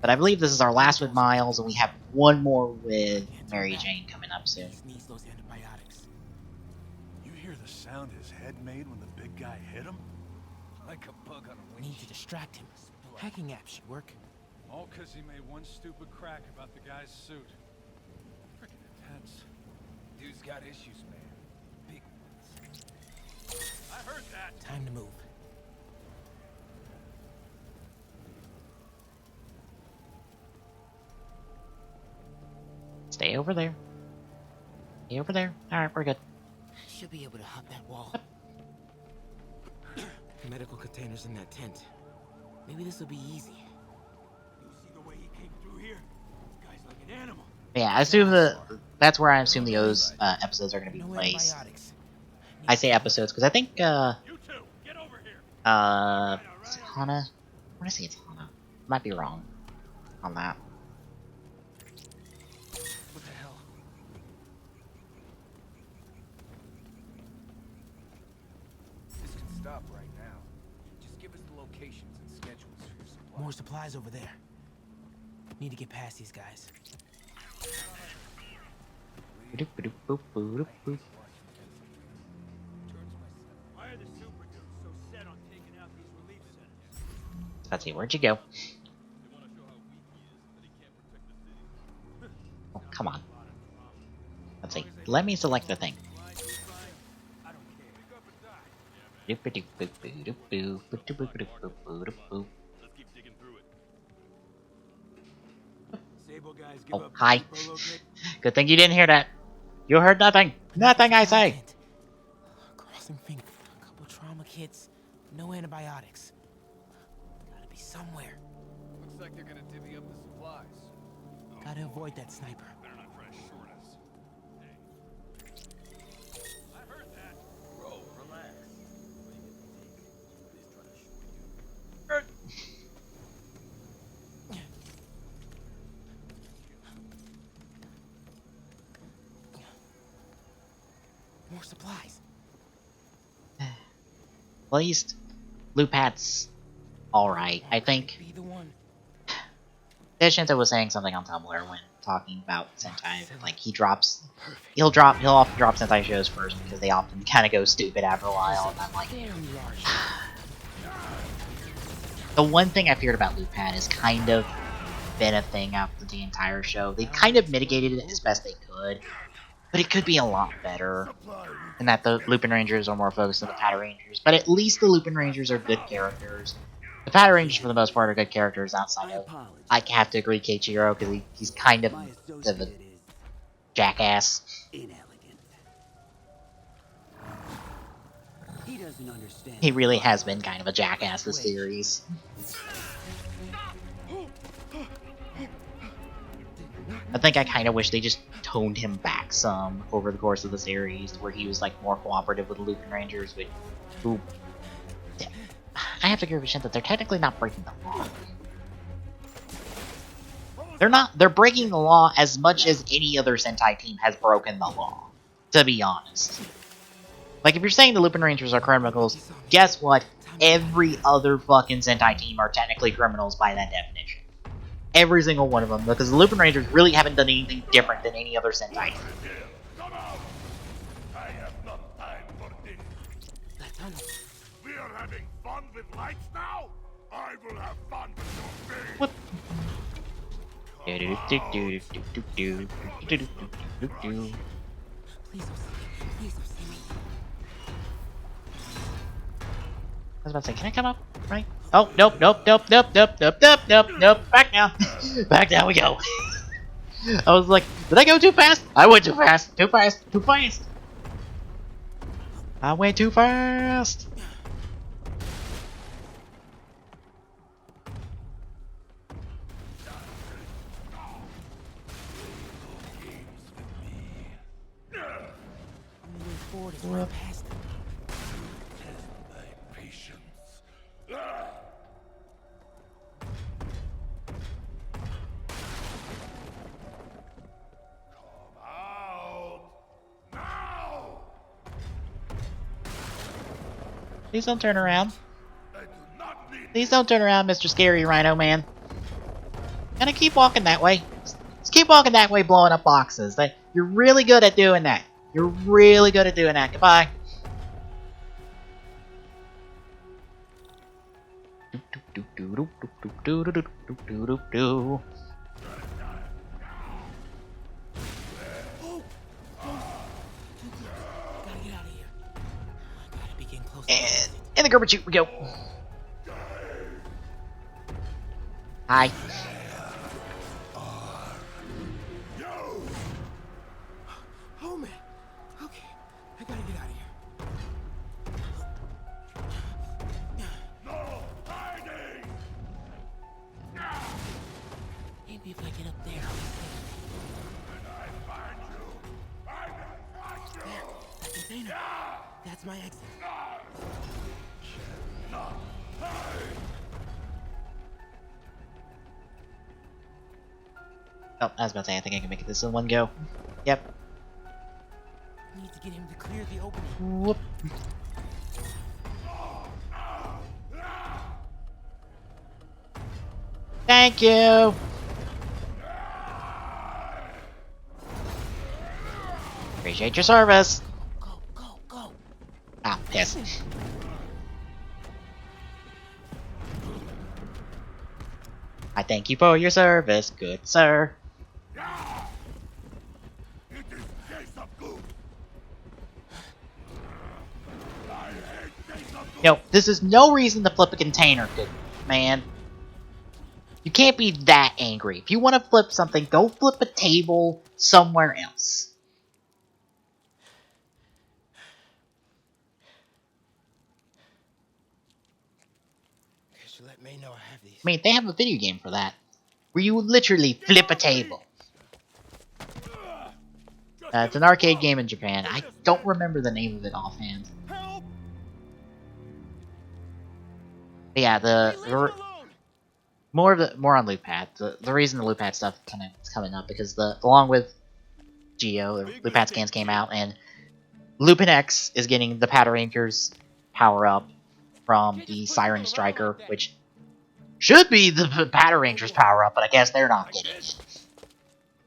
But I believe this is our last with Miles, and we have one more with Mary Jane coming up soon. Needs those antibiotics. You hear the sound his head made when the big guy hit him? Like a bug on a We need winch. to distract him. Hacking app should work. All because he made one stupid crack about the guy's suit. Freaking intense. Dude's got issues, man. Big ones. I heard that. Time to move. Stay over there. Stay over there. Alright, we're good. Should be able to hop that wall. Medical containers in that tent. Maybe this will be easy. You see the way he came through here? This guy's like an animal. Yeah, I assume that's where I assume those episodes are going to be placed. Antibiotics. I say episodes because I think You two, get over here. is it Hana? I want to say it's Hana. Might be wrong on that. What the hell? This can stop right now. Just give us the locations and schedules for your supplies. More supplies over there. Need to get past these guys. Boop-a-doop-boop-boop-boop. Why are the super dudes so set on taking out these relief centers? Let's see, where'd you go? Oh, come on. Let's see. Let me select the thing. I don't care. Pick up and die. Doop-a-doop-boop-boop-boop-boop-boop-boop-boop. Let's keep digging through it. Sable guys give Oh, up hi. depot locate. Good thing you didn't hear that. You heard nothing. Nothing I say. Tent. Crossing finger. A couple trauma kits. No antibiotics. Gotta be somewhere. Looks like they're gonna divvy up the supplies. Gotta avoid that sniper. Better not try to short us. I heard that. Bro, relax. More supplies. At least Lupat's alright. I think Be the one. Deshinta was saying something on Tumblr when talking about Sentai. Like he'll often drop Sentai shows first because they often kind of go stupid after a while. And I'm like, Damn large. the one thing I feared about Lupat is kind of been a thing after the entire show. They kind of mitigated it as best they could, but it could be a lot better. And that the Lupin Rangers are more focused on the Pata Rangers, but at least the Lupin Rangers are good characters. The Pata Rangers, for the most part, are good characters outside of. I have to agree, Keiichiro, because he's kind of My a associate is jackass. inelegant. He doesn't understand. He really has been kind of a jackass this series. I think I kind of wish they just toned him back some over the course of the series, where he was like more cooperative with the Lupin Rangers, but who... I have to agree with Shin that they're technically not breaking the law. They're breaking the law as much as any other Sentai team has broken the law, to be honest. Like, if you're saying the Lupin Rangers are criminals, guess what? Every other fucking Sentai team are technically criminals by that definition. Every single one of them, because the Lupin Rangers really haven't done anything different than any other Sentai team. Come out! I have no time for this. We are having fun with lights now? I will have fun with your face. What? Please don't see me. Please don't see me. I was about to say, can I come up? Right? Oh, nope, nope, nope, nope, nope, nope, nope, nope, nope. Back now. Back down we go. I was like, did I go too fast? I went too fast. Too fast. Too fast. I went too fast. Forward is right past them. My patience. Come out now! Please don't turn around. I do not need. Please don't turn around, Mr. Scary Rhino Man. Gonna keep walking that way. Just keep walking that way, blowing up boxes. You're really good at doing that. You're really good at doing that. Goodbye. Gotta get out of here. Gotta be getting close. And in the garbage chute we go. Hi. Oh man. Okay. I gotta get out of here. No hiding! Maybe if I get up there, I'll be safe. When I find you, I will find you! There. That container. That's my exit. Not hide! Oh, I was about to say, I think I can make this in one go. Yep. I need to get him to clear the opening. Whoop. Thank you. Appreciate your service. Go, go, go. Ah, piss. I thank you for your service, good sir. It is case of good. I hate case of good. No, this is no reason to flip a container, good man. You can't be that angry. If you want to flip something, go flip a table somewhere else. Could you let May know I have these? I mean, they have a video game for that, where you literally flip a table. It's an arcade game in Japan. I don't remember the name of it offhand. But yeah, more on Loop Pad. The reason the Loop Pad stuff kind of is coming up because along with Geo, the Loop Pad scans came out, and Lupin X is getting the Powder Rangers power up from the Siren Striker, which should be the Powder Rangers power up, but I guess they're not getting it.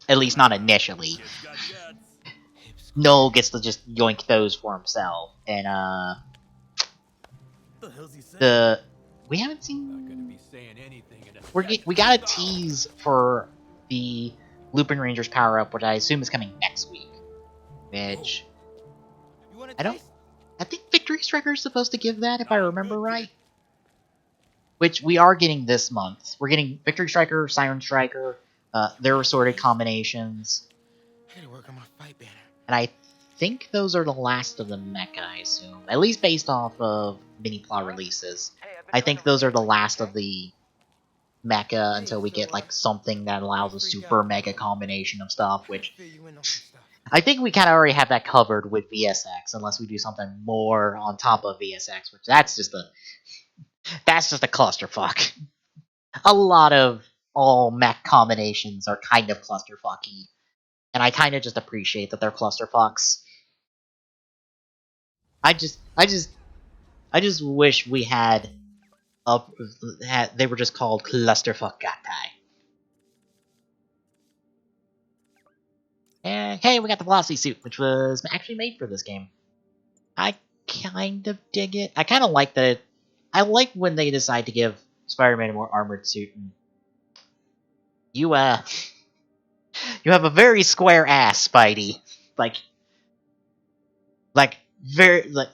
At least not initially. Noel gets to just yoink those for himself, and we haven't seen. We got a tease for the Lupin Rangers power up, which I assume is coming next week. Which I think Victory Striker is supposed to give that, if I remember right. Which we are getting this month. We're getting Victory Striker, Siren Striker, their assorted combinations. I gotta work on my fight banner. And I think those are the last of the mecha, I assume. At least based off of mini plot releases. I think those are the last of the mecha until we get like something that allows a super mega combination of stuff, which I think we kind of already have that covered with VSX, unless we do something more on top of VSX, which that's just a clusterfuck. A lot of all mech combinations are kind of clusterfucky, and I kind of just appreciate that they're clusterfucks. I just wish we had they were just called clusterfuck gatai. And hey, we got the Velocity suit, which was actually made for this game. I kind of dig it. I kind of like that. I like when they decide to give Spider-Man a more armored suit. And you you have a very square ass, Spidey. Like very like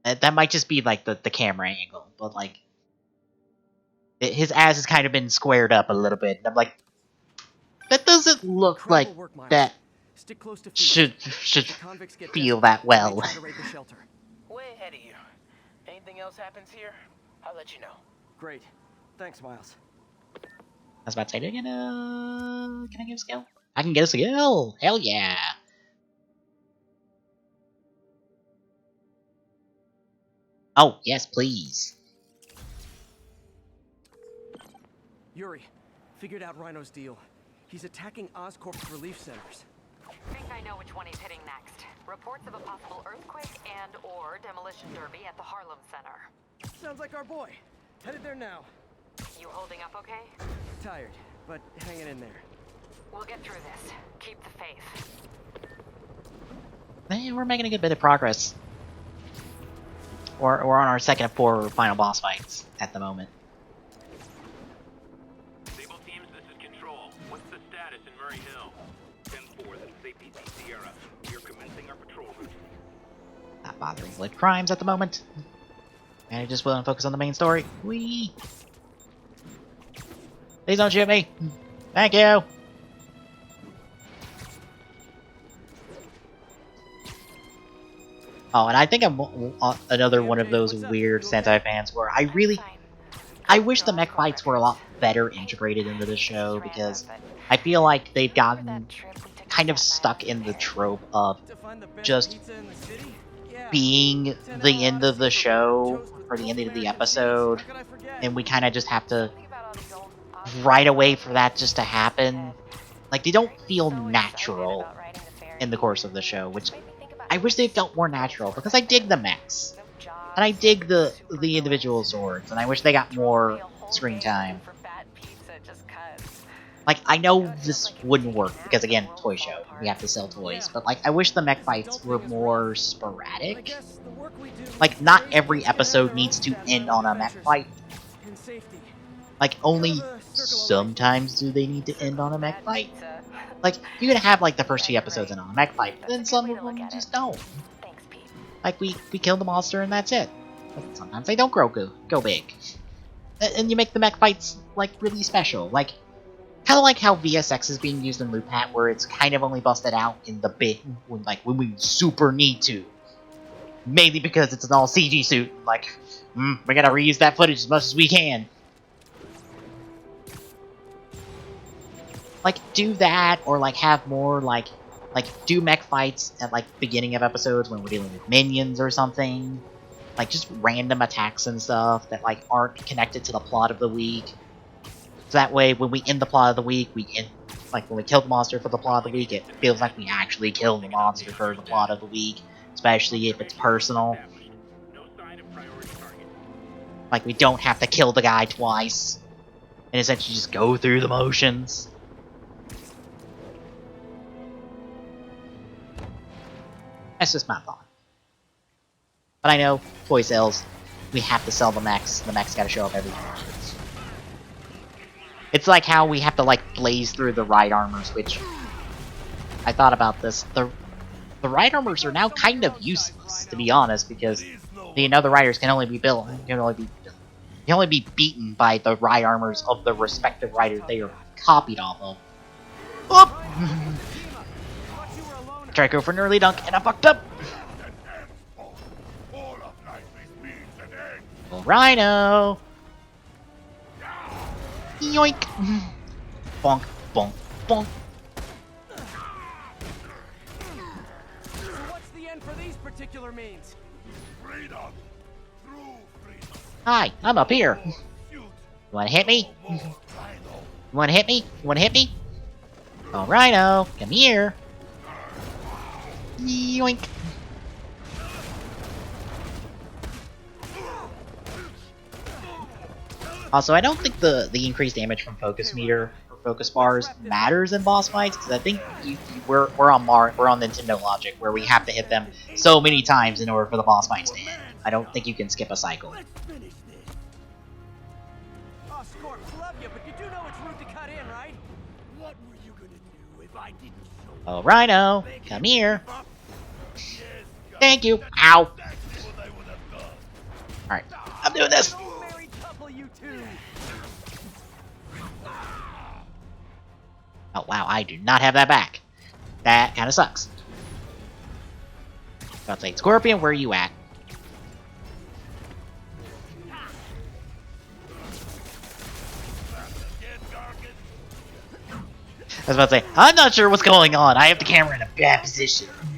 that might just be like the camera angle, but like his ass has kind of been squared up a little bit, and I'm like, that doesn't look Incredible like work, Miles. that Stick close to should If the convicts get feel desperate, that well. they try to raid the shelter. Way ahead of you. Anything else happens here, I'll let you know. Great. Thanks, Miles. I was about to say, can I get a skill? I can get a skill! Hell yeah! Oh, yes, please. Yuri, figured out Rhino's deal. He's attacking Oscorp's relief centers. I think I know which one he's hitting next. Reports of a possible earthquake and/or demolition derby at the Harlem Center. Sounds like our boy. Headed there now. You holding up okay? Tired, but hanging in there. We'll get through this. Keep the faith. Hey, we're making a good bit of progress. We're on our second of 4 final boss fights at the moment. Sable teams, this is Control. What's the status in Murray Hill? 10-4, this is APC Sierra. We are commencing our patrol route. Not bothering with crimes at the moment. And I just want to focus on the main story. Whee! Please don't shoot me! Thank you! Oh, and I think I'm another one of those weird Sentai fans where I wish the mech fights were a lot better integrated into the show, because I feel like they've gotten kind of stuck in the trope of just being the end of the show or the end of the episode, and we kind of just have to right away for that just to happen. Like, they don't feel natural in the course of the show, which I wish they felt more natural, because I dig the mechs. And I dig the individual swords, and I wish they got more screen time. Like, I know this wouldn't work, because again, toy show, we have to sell toys, but like, I wish the mech fights were more sporadic. Like, not every episode needs to end on a mech fight. Like, only sometimes do they need to end on a mech fight. Like, you can have like the first 2 episodes end on a mech fight, but then some of them just don't. Like, we kill the monster and that's it. But sometimes they don't go big. And you make the mech fights, like, really special. Like, kind of like how VSX is being used in Loop Hat, where it's kind of only busted out in the bit when we super need to. Mainly because it's an all CG suit. Like, we gotta reuse that footage as much as we can. Like, do that, or like have more like do mech fights at like beginning of episodes when we're dealing with minions or something. Like, just random attacks and stuff that like aren't connected to the plot of the week. So that way, when we end the plot of the week, like when we kill the monster for the plot of the week, it feels like we actually killed the monster for the plot of the week, especially if it's personal. Like, we don't have to kill the guy twice, and essentially just go through the motions. That's just my thought. But I know, toy sales, we have to sell the mechs. The mechs gotta show up every time. It's like how we have to, like, blaze through the ride armors, which... I thought about this. The ride armors are now kind of useless, to be honest, because the other riders can only be beaten by the ride armors of the respective riders they are copied off of. Oop! Tried to go for an early dunk, and I fucked up! All of life is means and end. Well, Rhino! Yoink! Bonk, bonk, bonk. So what's the end for these particular means? Freedom! True freedom! Hi, I'm up here. More shoot! You wanna hit me? More Rhino! You wanna hit me? You wanna hit me? Oh, Rhino, come here. Yoink. Also, I don't think the increased damage from focus meter or focus bars matters in boss fights, because I think we're on Nintendo logic where we have to hit them so many times in order for the boss fights to end. I don't think you can skip a cycle. Let's finish this. Oscorp, love you, but you do know it's rude to cut in, right? What were you gonna do if I didn't show you? Oh, Rhino, come here. Thank you. Ow. Alright, I'm doing this. Married couple, you two. Oh, wow, I do not have that back. That kind of sucks. About to say, Scorpion, where are you at? I was about to say, I'm not sure what's going on. I have the camera in a bad position. So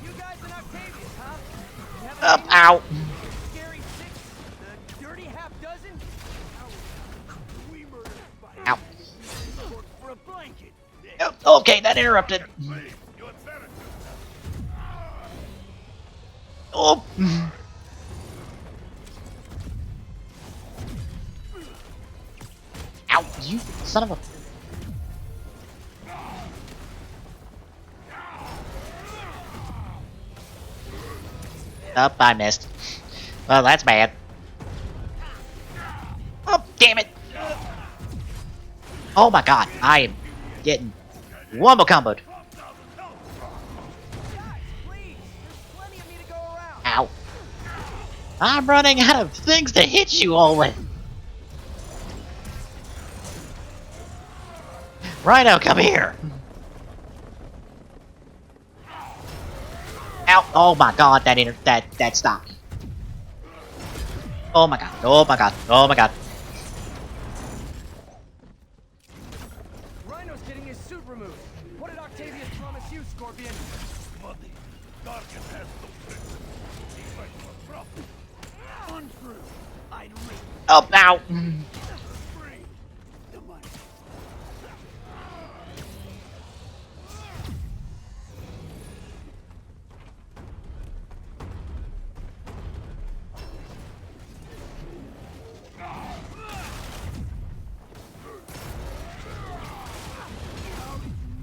you guys in Octavius, huh? You have Up, ow. Scary six, the dirty half dozen? We murdered by Ow. for a blanket. Oh, okay, that interrupted. Oh. Ow, you son of a... Oh, I missed. Well, that's bad. Oh, damn it! Oh my god, I am getting wombo comboed. Ow. I'm running out of things to hit you all with. Rhino, come here! Ow! Oh my god, that stopped me. Oh my god, oh my god, oh my god. Rhino's getting his suit removed. What did Octavius promise you, Scorpion? Money. Gargan has no friends. He fights for profit. Untrue. I'd rip Oh, ow! free the money.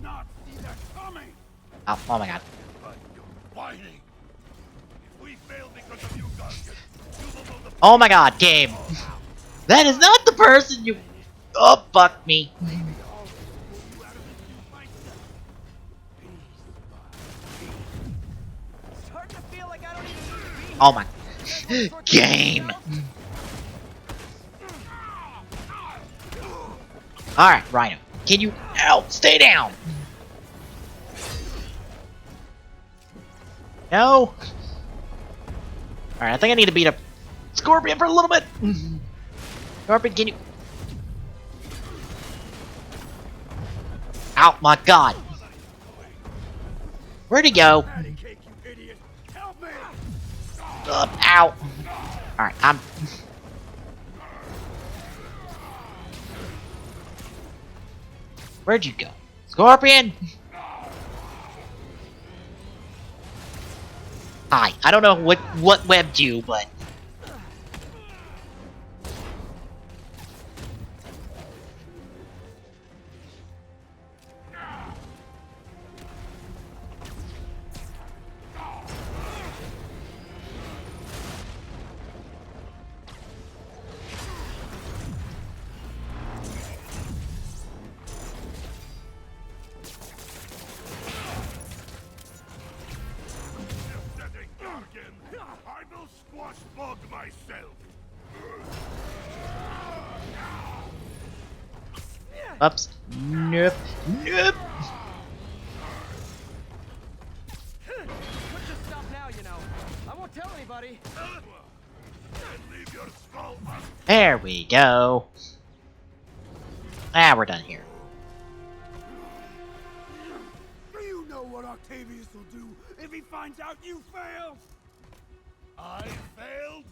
Not see that coming! Oh, oh my god. But you're whining. If we fail because of you, Gargan, you will know the Oh my god, game! That is not the person you... Oh, fuck me. Starting to feel like I don't even need to be Oh my... Game! Alright, Rhino. Can you... Ow! Stay down! No! Alright, I think I need to beat up Scorpion for a little bit! Scorpion, can you... Ow, my god! Where'd he go? cake, you idiot! Help me! Ow! Alright, I'm... Where'd you go? Scorpion! Hi, I don't know what webbed you, but... I will squash Bug myself. Oops. Nope. Nope. Could just stop now, you know. I won't tell anybody. And leave your skull untouched. There we go. Ah, we're done here. Do you know what Octavius will do if he finds out you failed? I failed?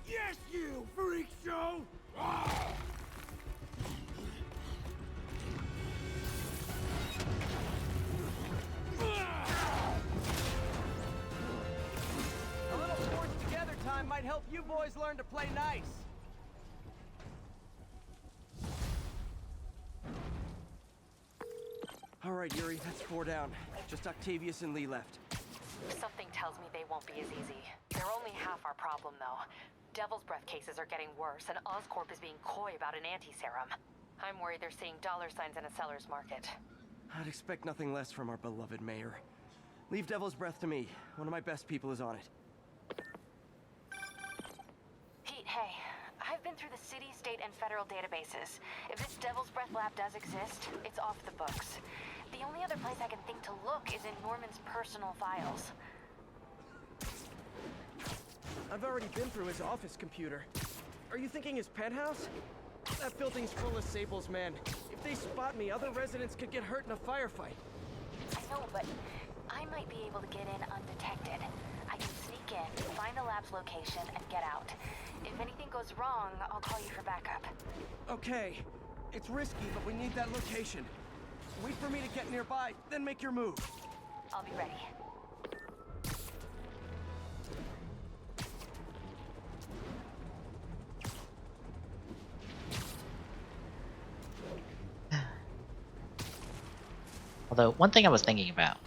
Yes, you freak show! A little forced together time might help you boys learn to play nice. All right, Yuri, that's 4 down. Just Octavius and Lee left. Something tells me they won't be as easy. They're only half our problem, though. Devil's Breath cases are getting worse, and Oscorp is being coy about an anti-serum. I'm worried they're seeing dollar signs in a seller's market. I'd expect nothing less from our beloved mayor. Leave Devil's Breath to me. One of my best people is on it. Pete, hey. I've been through the city, state, and federal databases. If this Devil's Breath lab does exist, it's off the books. The only other place I can think to look is in Norman's personal files. I've already been through his office computer. Are you thinking his penthouse? That building's full of Sables, man. If they spot me, other residents could get hurt in a firefight. I know, but I might be able to get in undetected. I can sneak in, find the lab's location, and get out. If anything goes wrong, I'll call you for backup. Okay. It's risky, but we need that location. Wait for me to get nearby, then make your move. I'll be ready. Although, one thing I was thinking about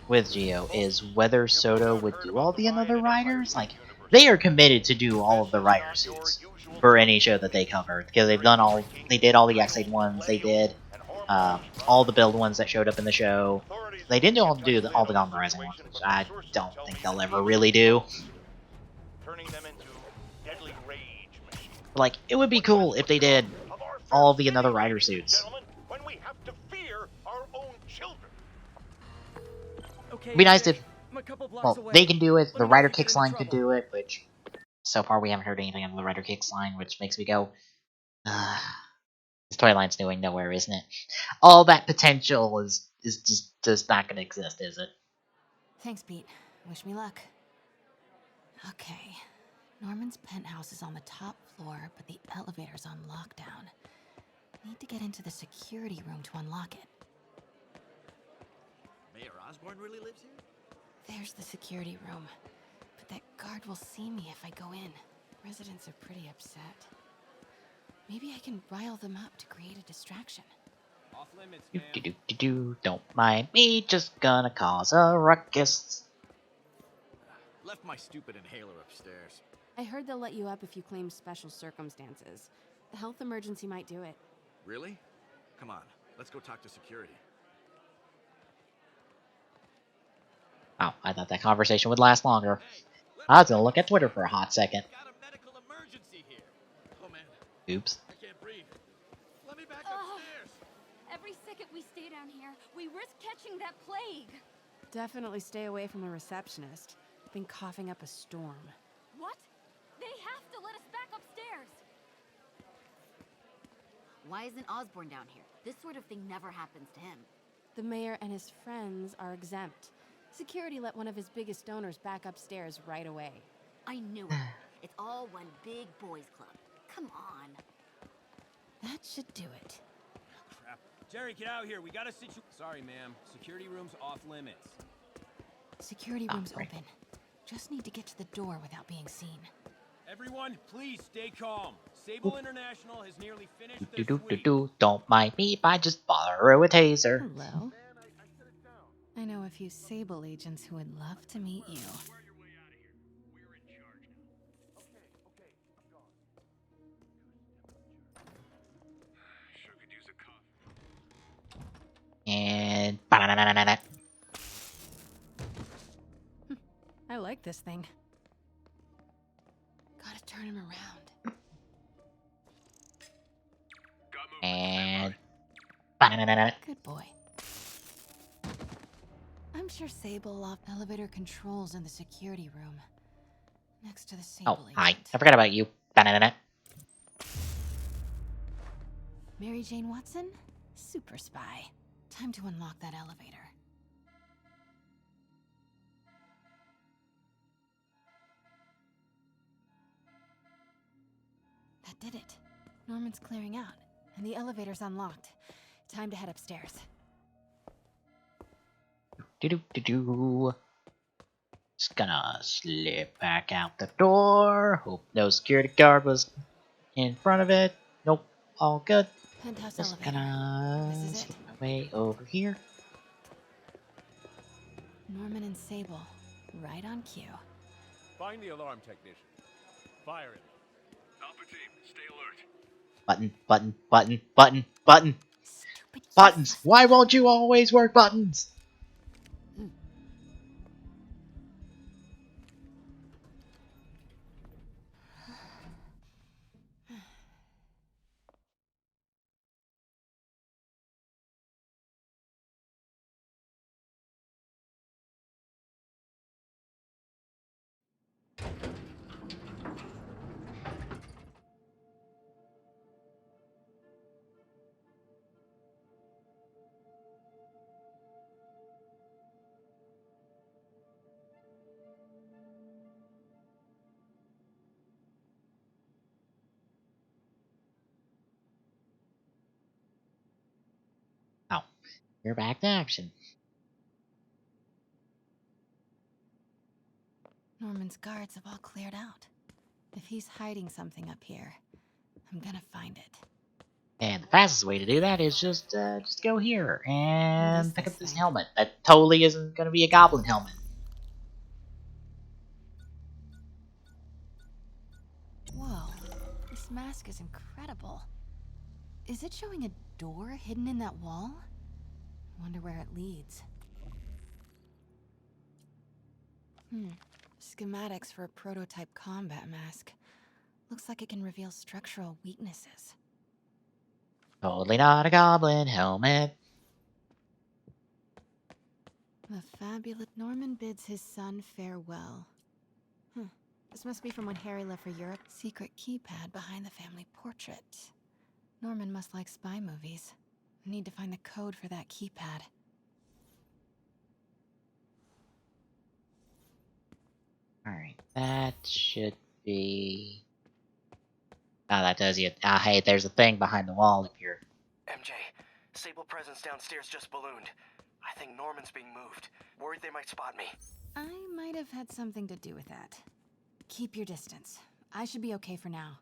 with Geo is whether Soto would do all the other riders. Like, they are committed to do all of the rider suits for any show that they cover, because they did all the X-Aid ones, they did all the build ones that showed up in the show. They didn't do all the Gone Horizon ones, which I don't think they'll ever really do. But, like, it would be cool if they did all the another rider suits. It'd be nice if, well, they can do it, the Rider Kicks line could do it, which, so far we haven't heard anything on the Rider Kicks line, which makes me go, this toy line's going nowhere, isn't it? All that potential is just not gonna exist, is it? Thanks, Pete. Wish me luck. Okay. Norman's penthouse is on the top floor, but the elevator's on lockdown. Need to get into the security room to unlock it. Mayor Osborn really lives here? There's the security room. But that guard will see me if I go in. Residents are pretty upset. Maybe I can rile them up to create a distraction. Off limits, ma'am. Don't mind me, just gonna cause a ruckus. Left my stupid inhaler upstairs. I heard they'll let you up if you claim special circumstances. The health emergency might do it. Really? Come on, let's go talk to security. Oh, I thought that conversation would last longer. I was gonna look at Twitter for a hot second. Got a medical emergency here. Oh man. Oops. I can't breathe. Let me back upstairs. Every second we stay down here, we risk catching that plague. Definitely stay away from the receptionist. Been coughing up a storm. What? They have to let us back upstairs. Why isn't Osborn down here? This sort of thing never happens to him. The mayor and his friends are exempt. Security let one of his biggest donors back upstairs right away. I knew it. It's all one big boys club. Come on. That should do it. Crap. Jerry, get out here. We got a situation. Sorry, ma'am. Security room's off limits. Security room's open. Just need to get to the door without being seen. Everyone, please stay calm. Sable International has nearly finished their sweep. Don't mind me if I just borrow a taser. Hello. I know a few Sable agents who would love to meet you. And I like this thing. Gotta turn him around. and Good boy. I'm sure Sable locked elevator controls in the security room. Next to the Oh, Sable hi. agent. I forgot about you. Da-na-na-na. Mary Jane Watson? Super spy. Time to unlock that elevator. That did it. Norman's clearing out, and the elevator's unlocked. Time to head upstairs. Do-do-do-do. Just gonna slip back out the door. Hope no security guard was in front of it. Nope, all good. Penthouse Just elevator. gonna This is it. slip my way over here. Norman and Sable, right on cue. Find the alarm technician. Fire it. Alpha team, stay alert. Button, button, button, button, button. Stupid Buttons. Why won't you always work buttons? Oh, you're back to action. Norman's guards have all cleared out. If he's hiding something up here, I'm gonna find it. And the fastest way to do that is just go here What and is pick this up this thing? helmet. That totally isn't gonna be a goblin helmet. Whoa, this mask is incredible. Is it showing a door hidden in that wall? Wonder where it leads. Schematics for a prototype combat mask. Looks like it can reveal structural weaknesses. Totally not a goblin helmet. The fabulous Norman bids his son farewell. This must be from when Harry left for Europe. Secret keypad behind the family portrait. Norman must like spy movies. Need to find the code for that keypad. Alright, that should be... Ah, that does you. Ah, hey, there's a thing behind the wall if you're... MJ, Sable presence downstairs just ballooned. I think Norman's being moved. Worried they might spot me. I might have had something to do with that. Keep your distance. I should be okay for now.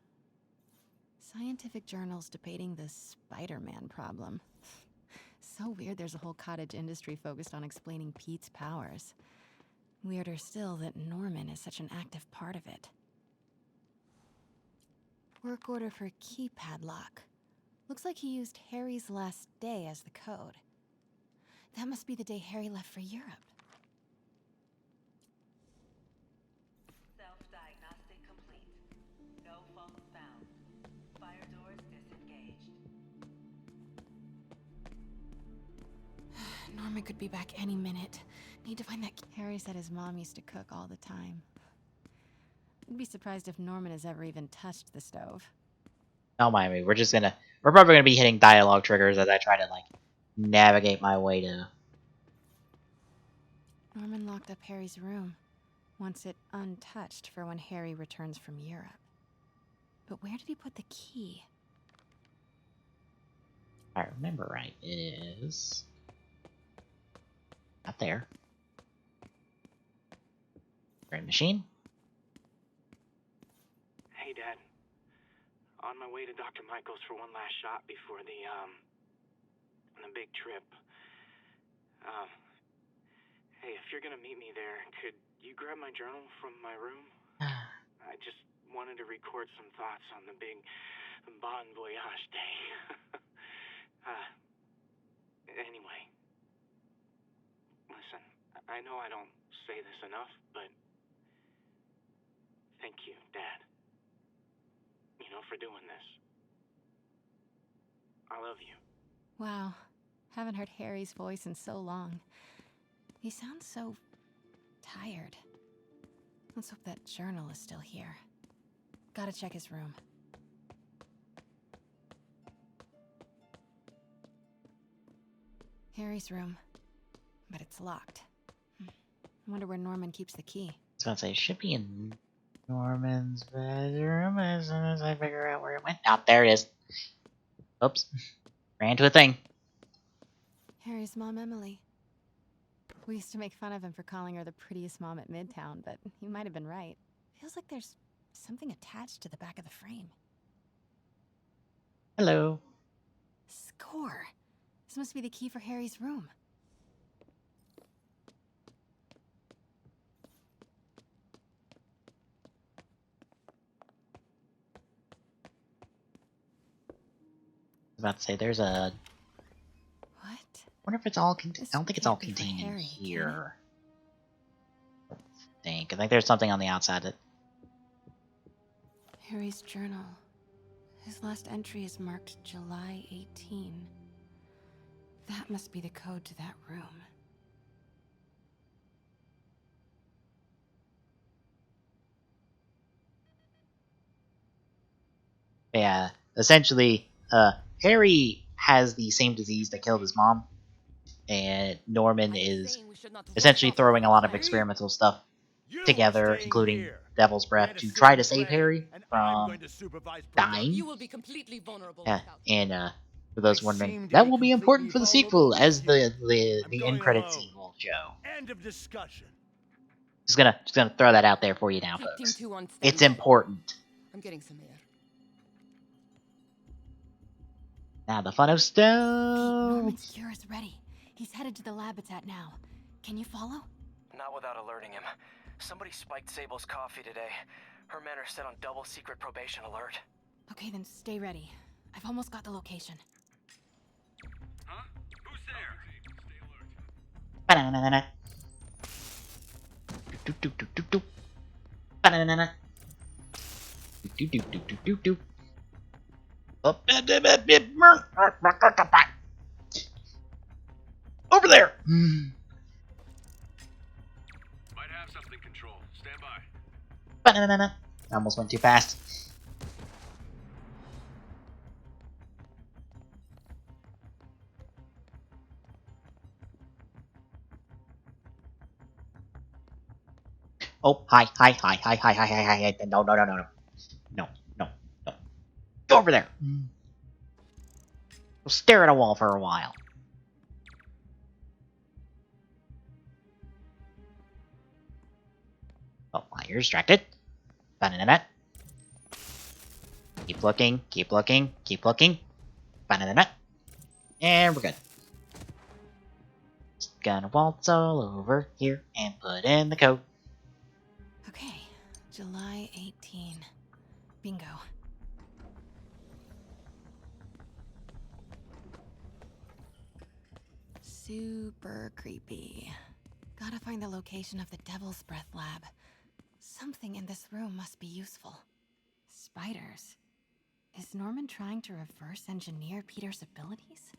Scientific journals debating the Spider-Man problem. So weird there's a whole cottage industry focused on explaining Pete's powers. Weirder still that Norman is such an active part of it. Work order for keypad lock. Looks like he used Harry's last day as the code. That must be the day Harry left for Europe. Self-diagnostic complete. No faults found. Fire doors disengaged. Norman could be back any minute. Need to find that. Harry said his mom used to cook all the time. I'd be surprised if Norman has ever even touched the stove. Don't mind me. We're probably gonna be hitting dialogue triggers as I try to, like, navigate my way to... Norman locked up Harry's room. Wants it untouched for when Harry returns from Europe. But where did he put the key? If I remember right, it is... Not there. Right machine? Hey, Dad. On my way to Dr. Michael's for one last shot before the big trip. Hey, if you're gonna meet me there, could you grab my journal from my room? I just wanted to record some thoughts on the big Bon Voyage day. Anyway. Listen, I know I don't say this enough, but thank you, Dad. You know, for doing this. I love you. Wow. Haven't heard Harry's voice in so long. He sounds so tired. Let's hope that journal is still here. Gotta check his room. Harry's room. But it's locked. I wonder where Norman keeps the key. So I'd say it should be in Norman's bedroom as soon as I figure out where it went. Oh, there it is. Oops. Ran into a thing. Harry's mom, Emily. We used to make fun of him for calling her the prettiest mom at Midtown, but he might have been right. Feels like there's something attached to the back of the frame. Hello. Score! This must be the key for Harry's room. I was about to say, there's a... What? I wonder if it's all... I don't think it's all can't be for contained in Harry, here. I think there's something on the outside that... Harry's journal. His last entry is marked July 18. That must be the code to that room. Yeah, essentially, Harry has the same disease that killed his mom, and Norman is essentially throwing a lot of experimental stuff together, including Devil's Breath, to try to save Harry from dying. You will be completely vulnerable. Yeah, and for those wondering, that will be important for the sequel, as the end credit scene will show. End of discussion. Just gonna throw that out there for you now, folks. It's important. I'm getting some air. Now the fun of stone. Norman's cure is ready. He's headed to the lab it's at now. Can you follow? Not without alerting him. Somebody spiked Sable's coffee today. Her men are set on double secret probation alert. Okay, then stay ready. I've almost got the location. Huh? Who's there? Stay alert. Ba-na-na-na-na. Do-do-do-do-do-do. Ba-na-na-na-na. Do-do-do-do-do-do. Over there! Might have something, Control. Stand by. Ba-na-na-na. I almost went too fast. Oh, hi. No. No. Go over there. We'll stare at a wall for a while. Oh, you're distracted. Ba-na-na-na. Keep looking. Ba-na-na-na. And we're good. Just gonna waltz all over here and put in the code. Okay, July 18. Bingo. Super creepy. Gotta find the location of the Devil's Breath lab. Something in this room must be useful. Spiders. Is Norman trying to reverse engineer Peter's abilities?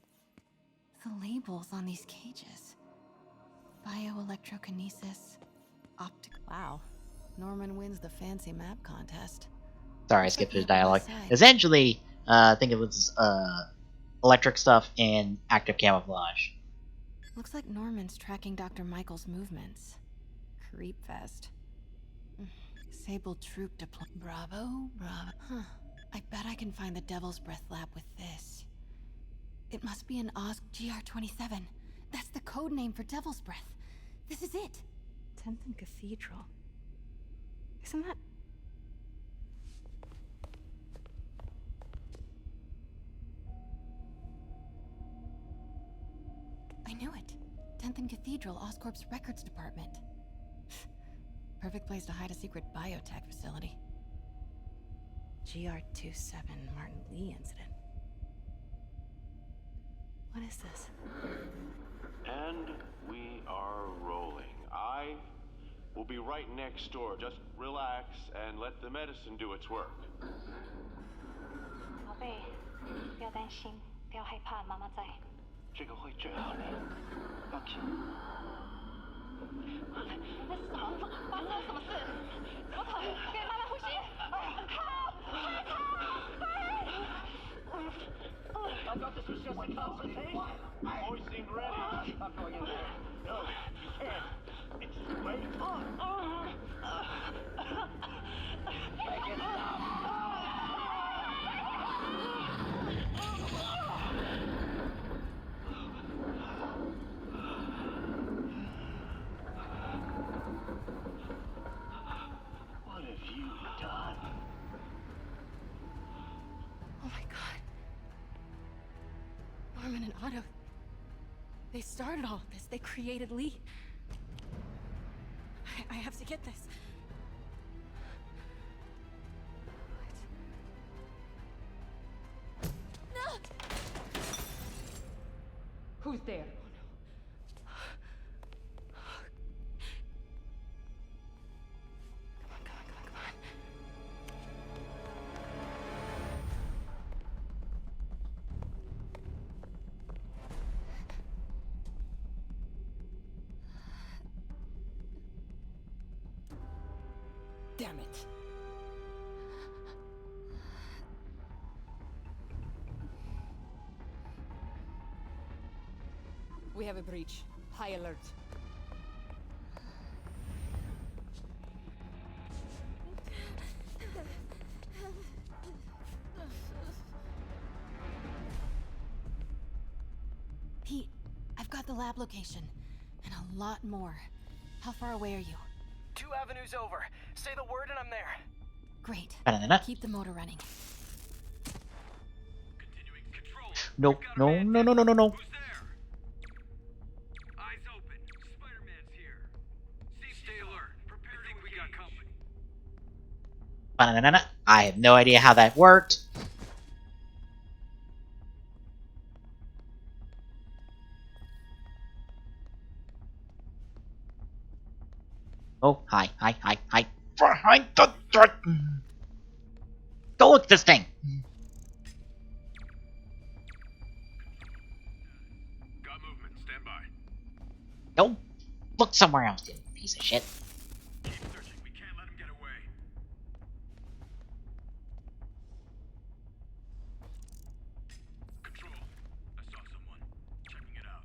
The labels on these cages. Bioelectrokinesis. Wow. Norman wins the fancy map contest. Sorry, I skipped his dialogue. Essentially, I think it was electric stuff and active camouflage. Looks like Norman's tracking Dr. Michael's movements. Creepfest. Sable troop deploy. Bravo. Huh. I bet I can find the Devil's Breath lab with this. It must be an GR27. That's the code name for Devil's Breath. This is it. 10th and Cathedral. Isn't that... I knew it. 10th and Cathedral, Oscorp's records department. Perfect place to hide a secret biotech facility. GR27 Martin Lee incident. What is this? And we are rolling. I will be right next door. Just relax and let the medicine do its work. 宝贝，不要担心，不要害怕，妈妈在。这个会最好的，放心。I thought this was just a consultation. Boy seemed ready. I'm going in there. No, you can't. It's too late. Make it stop. What have you done? Oh my god. Norman and Otto. They started all of this. They created Lee. I have to get this. No! Who's there? Damn it. We have a breach. High alert. Pete, I've got the lab location. And a lot more. How far away are you? 2 avenues over. Say the word and I'm there. Great. Ba-da-da-da. Keep the motor running. No, no, no, no, no, no, no. Eyes open. Spider-Man's here. Stay alert. Prepare to we got company. Ba-da-da-da. I have no idea how that worked. Oh, hi, hi, hi, hi. Behind the truck. Go look at this thing. Got movement. Stand by. Go look somewhere else, you piece of shit. Keep searching. We can't let him get away. Control. I saw someone. Checking it out.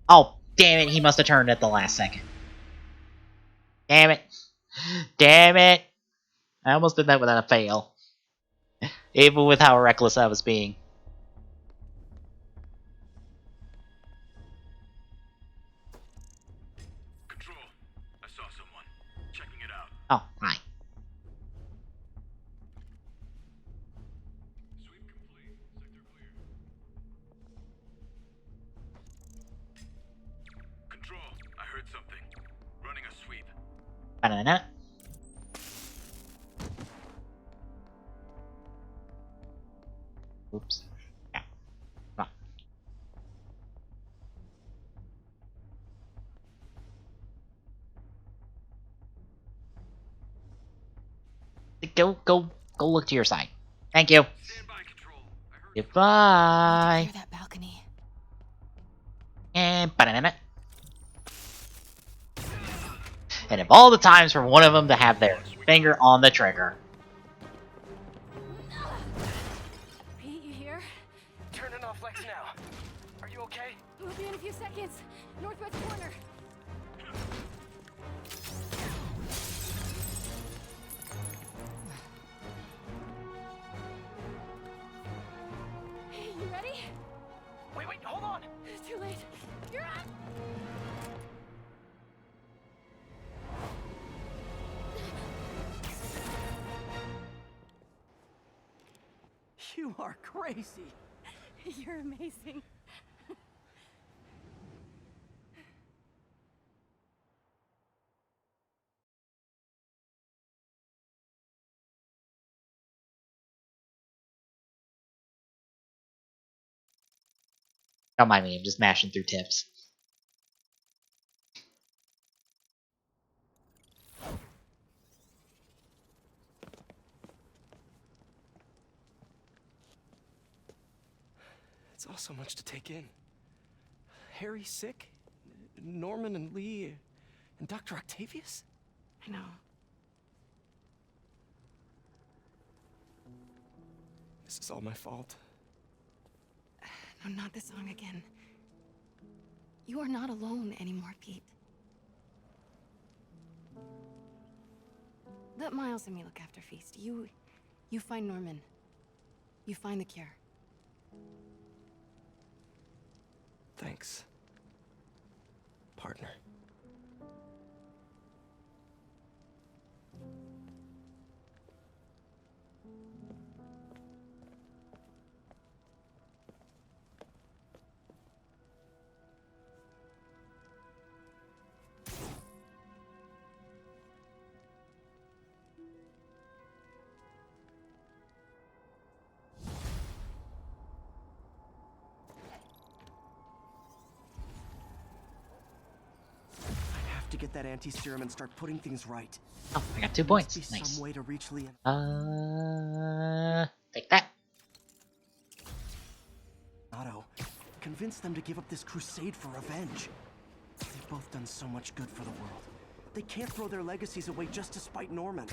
Oh, damn it, he must have turned at the last second. Damn it. Damn it. I almost did that without a fail. Even with how reckless I was being. Control. I saw someone. Checking it out. Oh, hi. Sweep complete. Sector clear. Control. I heard something. Running a sweep. Ba-da-da-da. Oops. Yeah. Come on. Go look to your side. Thank you. Goodbye. Clear that balcony. And ba-da-da-da. And of all the times for one of them to have their finger on the trigger. Pete, you here? Turning off Lex now. Are you okay? We'll be in a few seconds. Northwest corner. Hey, you ready? Wait, hold on. It's too late. You're on! You are crazy. You're amazing. Don't mind me, I'm just mashing through tips. It's all so much to take in. Harry sick? Norman and Lee and Dr. Octavius? I know. This is all my fault. No, not the song again. You are not alone anymore, Pete. Let Miles and me look after Feast. You find Norman. You find the cure. Thanks, partner. To get that anti-serum and start putting things right. Oh, I got 2 points. Must be Nice. some way to reach Lee. Take that. Otto, convince them to give up this crusade for revenge. They've both done so much good for the world. They can't throw their legacies away just to spite Norman.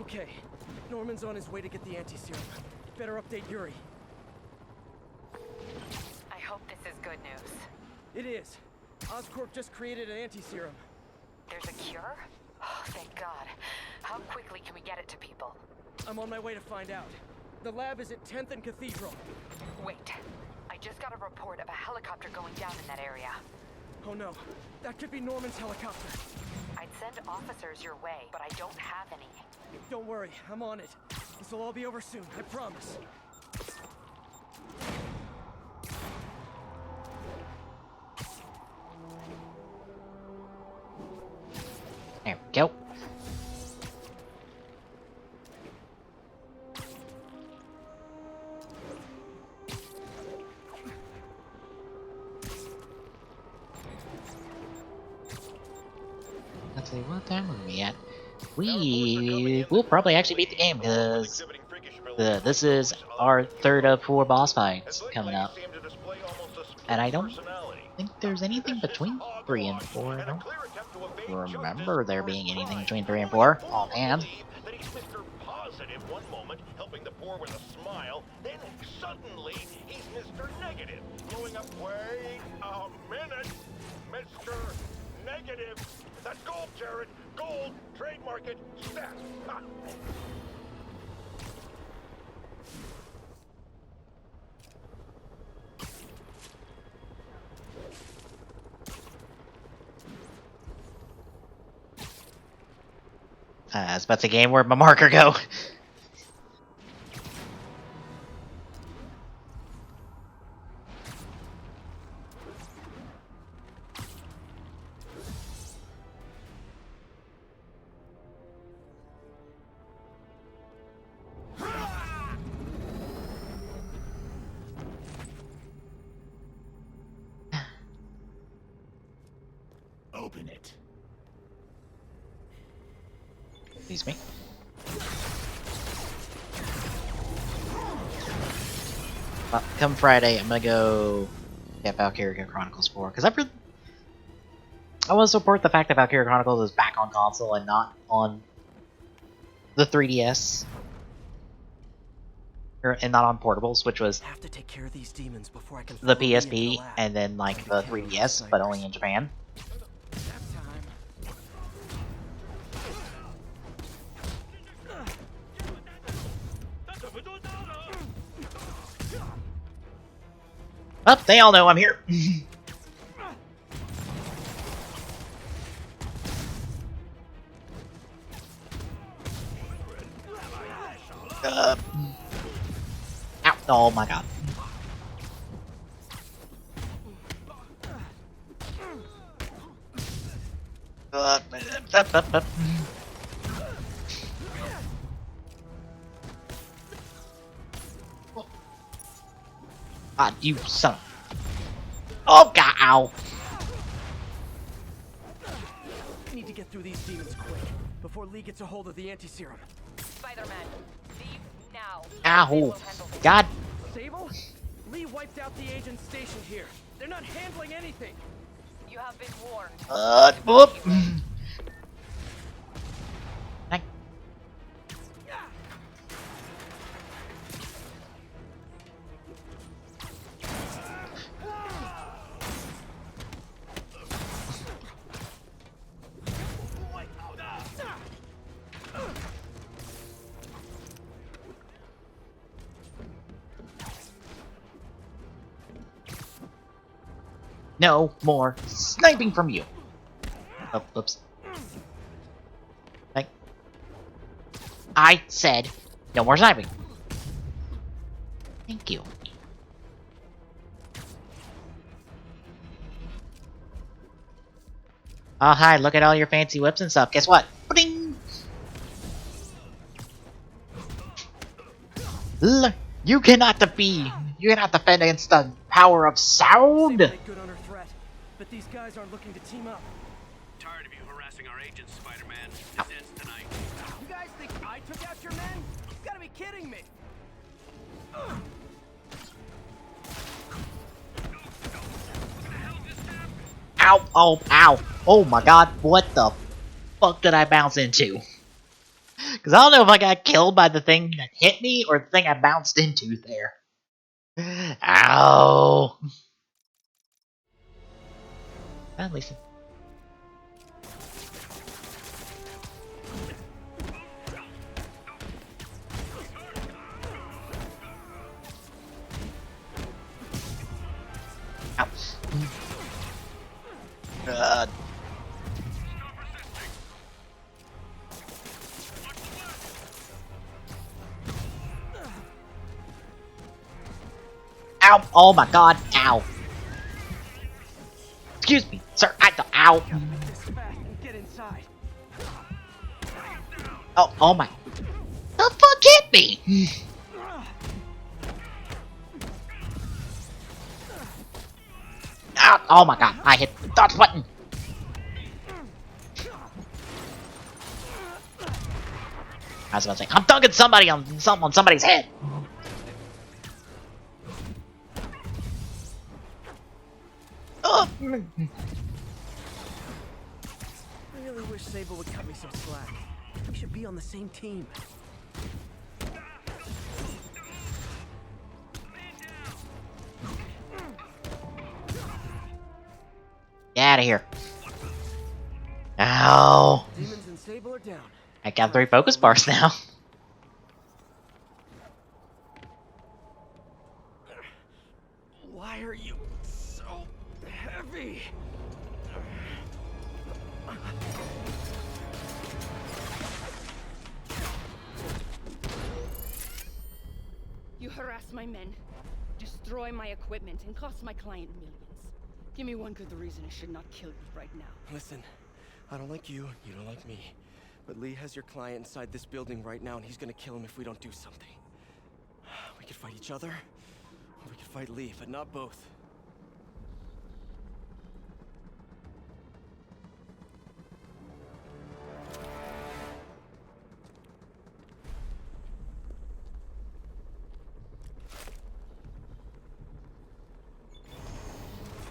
Okay, Norman's on his way to get the anti-serum. Better update Yuri. I hope this is good news. It is. Oscorp just created an anti-serum. There's a cure? Oh, thank God. How quickly can we get it to people? I'm on my way to find out. The lab is at 10th and Cathedral. Wait. I just got a report of a helicopter going down in that area. Oh no. That could be Norman's helicopter. I'd send officers your way, but I don't have any. Don't worry, I'm on it. This will all be over soon, I promise. There we go. Let's see, what time are we at? We will probably actually beat the game because this is our 3rd of 4 boss fights coming up. And I don't think there's anything between 3 and 4. I don't remember there being anything between 3 and 4 offhand. That he's Mr. Positive one moment, helping the poor with a smile, then suddenly he's Mr. Negative, blowing up. Wait a minute, Mr. Negative. That's gold, Jared. Gold. Trademark it. Stat. Ha. I was about to game where'd my marker go? Open it. Excuse me. Come Friday, I'm gonna go get Valkyria Chronicles 4 because I want to support the fact that Valkyria Chronicles is back on console and not on the 3DS and not on portables, which was Have to take care of these demons before I can the follow Lee into PSP lab. and then like the 3DS, but only in Japan. Oh, they all know I'm here. Ow. Oh my god. God, you son of... Oh god, ow. I need to get through these demons quick before Lee gets a hold of the anti-serum. Spider-Man, leave now. Ow. God. Sable? Lee wiped out the agents stationed here. They're not handling anything. You have been warned. Whoop. No more sniping from you. Oh, oops. I said no more sniping. Thank you. Oh, hi, look at all your fancy whips and stuff. Guess what? Ba-ding! You cannot defend against the power of sound! Good under threat, but these guys aren't looking to team up. Tired of you harassing our agents, Spider-Man. This ends tonight. You guys think I took out your men? You gotta be kidding me! Ow, oh, ow. Oh my god, what the fuck did I bounce into? Because I don't know if I got killed by the thing that hit me or the thing I bounced into there. Ow. At least. Ow. Ow! Oh my god! Ow! Excuse me, sir. Ow! Oh! Oh my! The fuck hit me? Ow! Oh my god! I hit the dodge button. I was about to say, I'm dunking somebody on somebody's head. I really wish Sable would cut me some slack. We should be on the same team. Get out of here. Ow. Demons and Sable are down. I got 3 focus bars now. Why are you so heavy? You harass my men, destroy my equipment, and cost my client millions. Give me one good reason I should not kill you right now. Listen, I don't like you, you don't like me. But Lee has your client inside this building right now, and he's gonna kill him if we don't do something. We could fight each other, or we could fight Lee, but not both.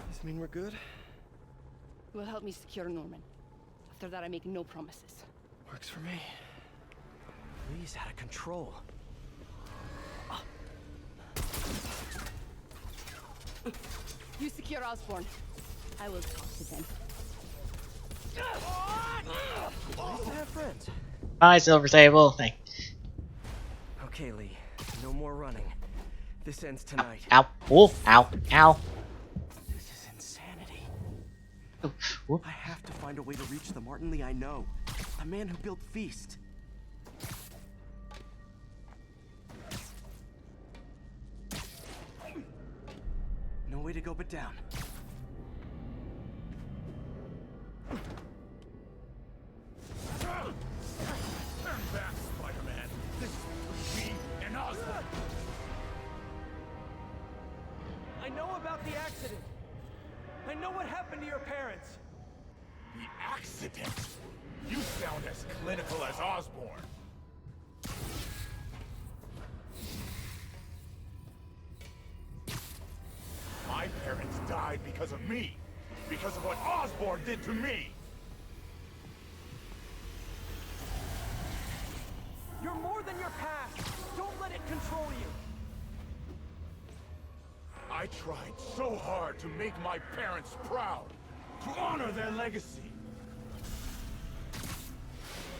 This mean we're good? You will help me secure Norman. After that, I make no promises. Works for me. Lee's out of control. You secure Osborn. I will talk to them. Nice to have friends. Bye, Silver Sable. Thank. Okay, Lee. No more running. This ends tonight. Ow. Oh, ow. Ow. This is insanity. I have to find a way to reach the Martin Lee I know. The man who built Feast. No way to go but down. Turn back, Spider-Man. This is me and Osborn. I know about the accident. I know what happened to your parents. The accident? You sound as clinical as Osborn. because of me. Because of what Osborn did to me. You're more than your past. Don't let it control you. I tried so hard to make my parents proud, to honor their legacy.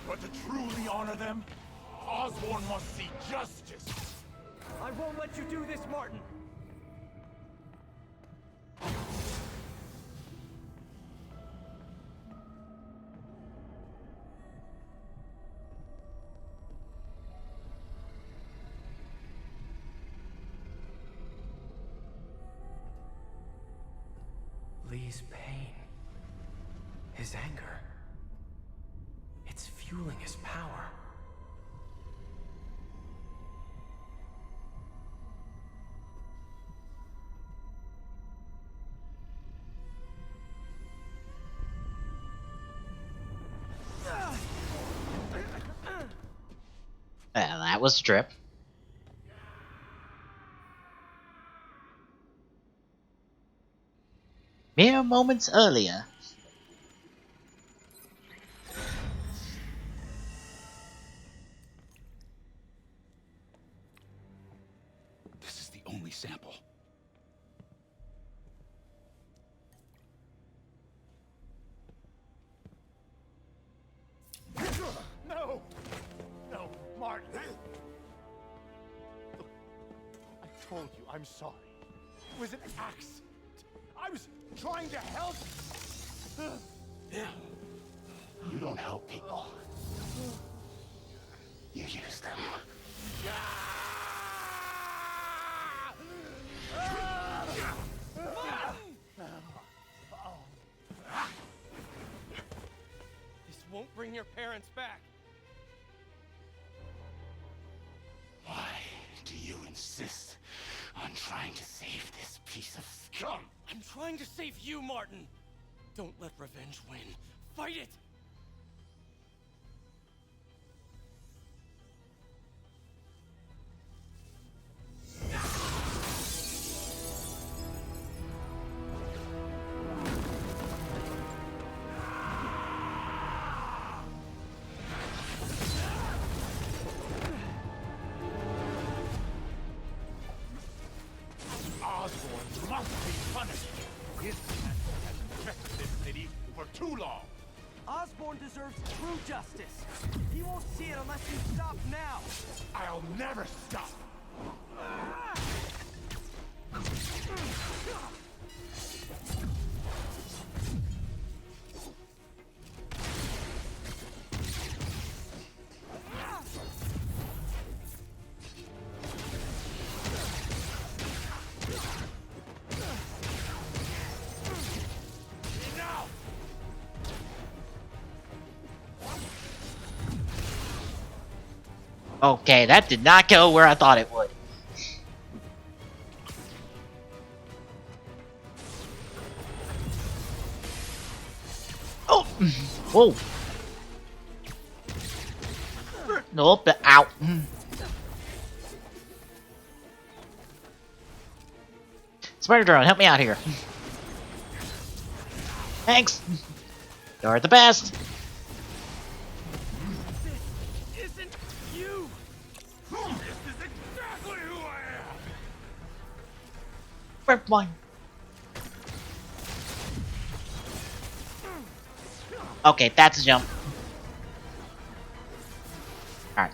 But to truly honor them, Osborn must see justice. I won't let you do this, Martin. Lee's pain, his anger, it's fueling his power. That was Drip. Mere moments earlier. This is the only sample. No! No, Martin! Look, I told you I'm sorry. It was an accident. I was trying to help. You don't help people. You use them. This won't bring your parents back. Why do you insist on trying to save this piece of scum? I'm trying to save you, Martin. Don't let revenge win. Fight it! Osborn must be punished. His plan has infected this city for too long. Osborn deserves true justice. He won't see it unless you stop now. I'll never stop. Okay, that did not go where I thought it would. Oh! Whoa! Nope, ow. Spider Drone, help me out here. Thanks! You're the best! This isn't you! This is exactly who I am! Rip one. Okay, that's a jump. Alright.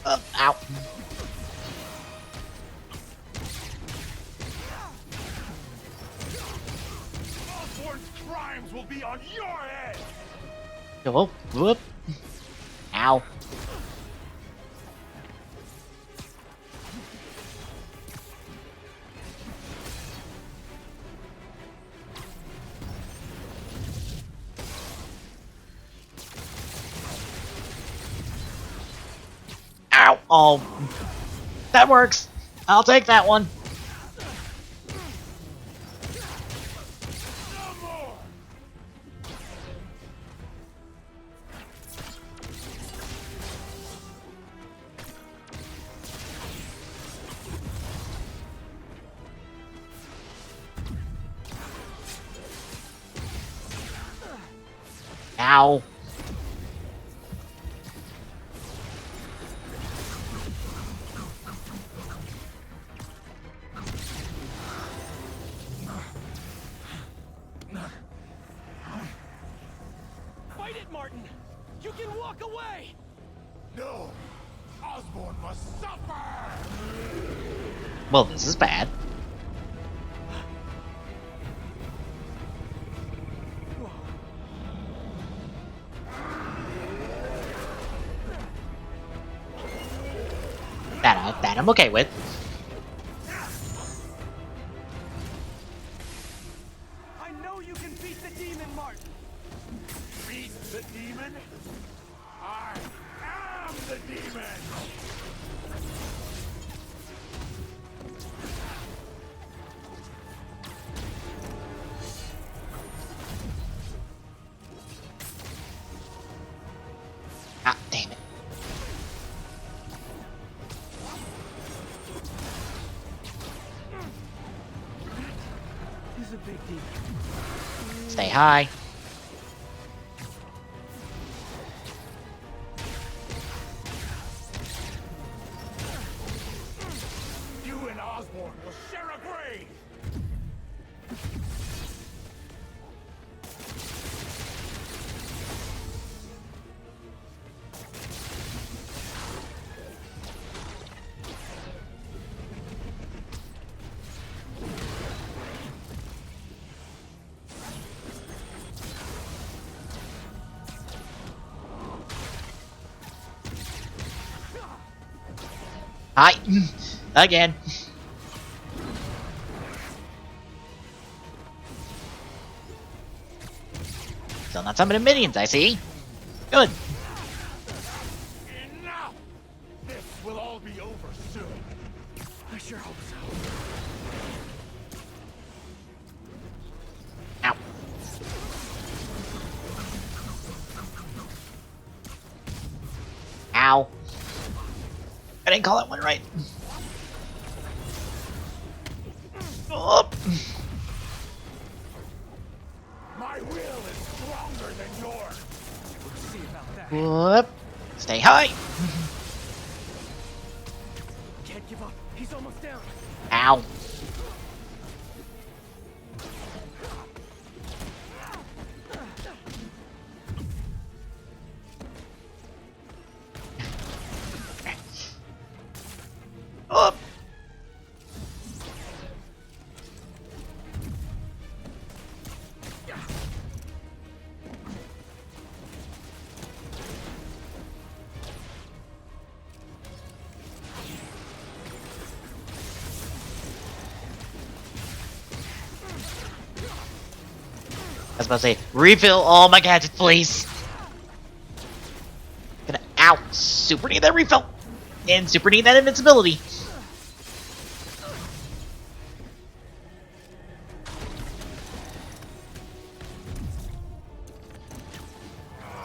Ow. Osborn's crimes will be on your head! Whoop, whoop. Ow. Ow. Oh. That works. I'll take that one. Ow. Fight it, Martin! You can walk away! No! Osborn must suffer! Well, this is bad. That I'm okay with. I know you can beat the demon, Martin! Beat the demon? I am the demon! Ah, damn it. He's a big demon. Stay high. You and Osborn will share a grave! Hi. Again. Still not summoning minions, I see. Good. Enough! This will all be over soon. I sure hope so. Ow. Ow. I didn't call that one right. Oh. My will is stronger than yours. We'll see about that. Whoop. Stay high. Can't give up. He's almost down. Ow. Up. I was about to say, refill all my gadgets, please. Gonna super need that refill, and super need that invincibility.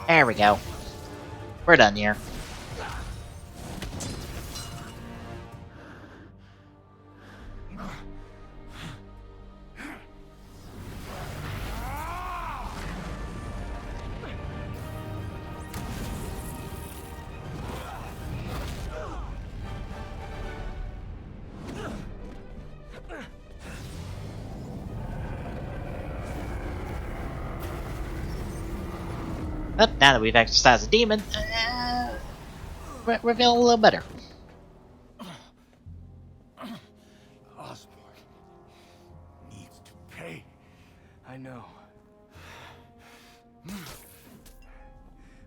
There we go. We're done here. But now that we've exercised the demon, we're feeling a little better. Osborn needs to pay. I know.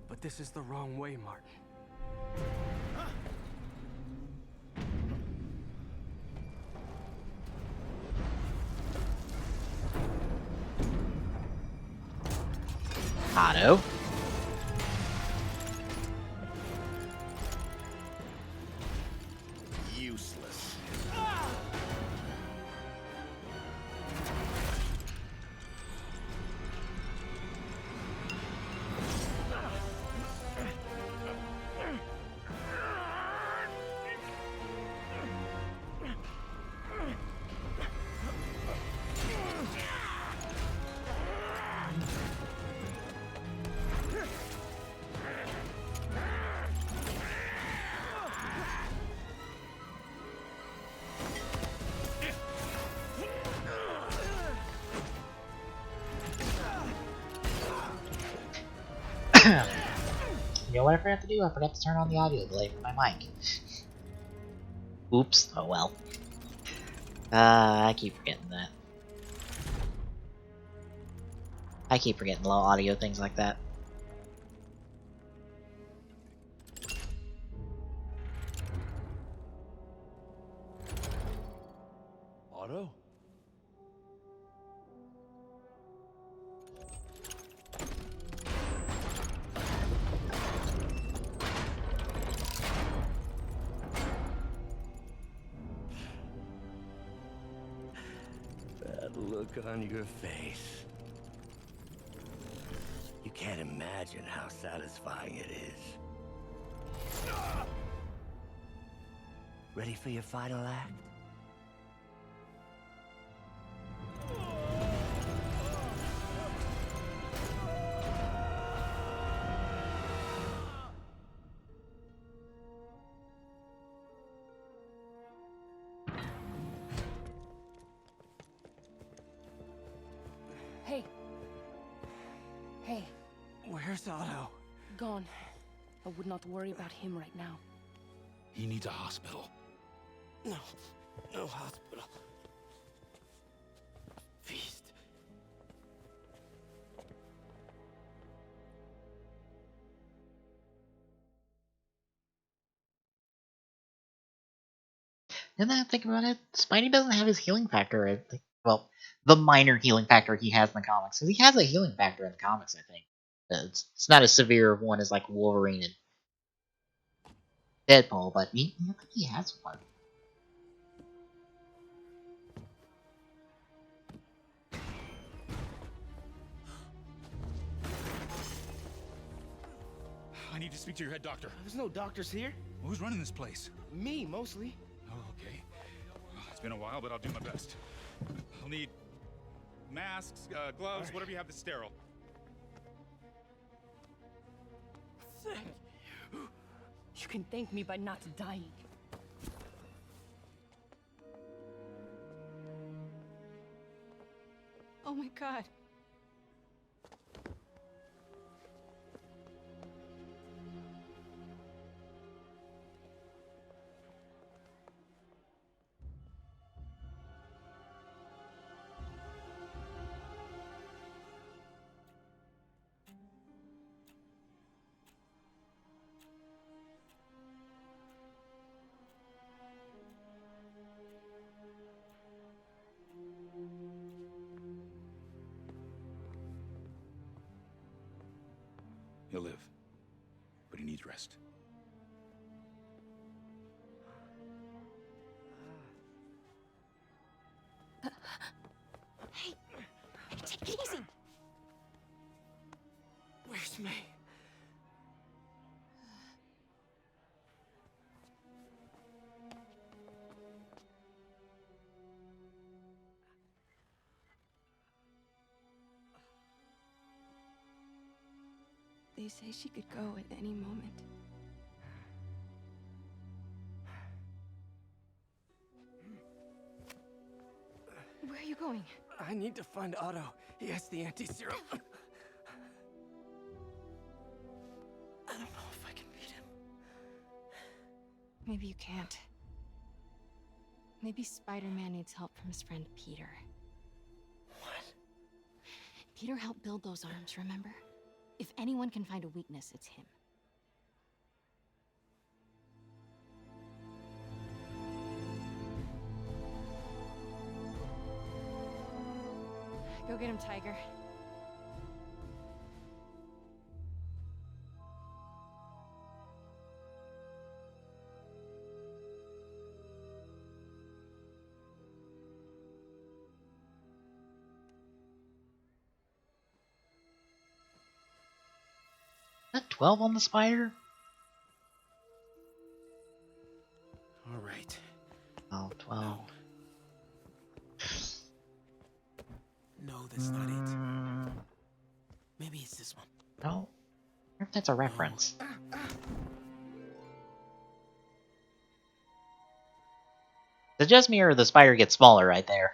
But this is the wrong way, Martin. Otto. Useless. You know what I forgot to do? I forgot to turn on the audio delay for my mic. Oops. Oh well. I keep forgetting that. I keep forgetting low audio things like that. Otto? That look on your face. You can't imagine how satisfying it is. Ready for your final act? Hey. Hey. Where's Otto? Gone. I would not worry about him right now. He needs a hospital. No. No hospital. Feast. And then think about it, Spidey doesn't have his healing factor. Well, the minor healing factor he has in the comics. Because he has a healing factor in the comics, I think. It's not as severe of one as like Wolverine and Deadpool, but I think he has one. I need to speak to your head doctor. There's no doctors here. Who's running this place? Me, mostly. Oh, okay. Well, it's been a while, but I'll do my best. I'll need masks, gloves, whatever you have that's sterile. Thank you. You can thank me by not dying. Oh my god. He'll live, but he needs rest. Hey, take it easy. Where's May? They say she could go at any moment. Where are you going? I need to find Otto. He has the anti-serum. I don't know if I can beat him. Maybe you can't. Maybe Spider-Man needs help from his friend Peter. What? Peter helped build those arms, remember? If anyone can find a weakness, it's him. Go get him, Tiger. Is that 12 on the spider? All right. Oh, 12. No, that's not it. Maybe it's this one. No. I wonder if that's a reference. Is it just me or the spider gets smaller right there?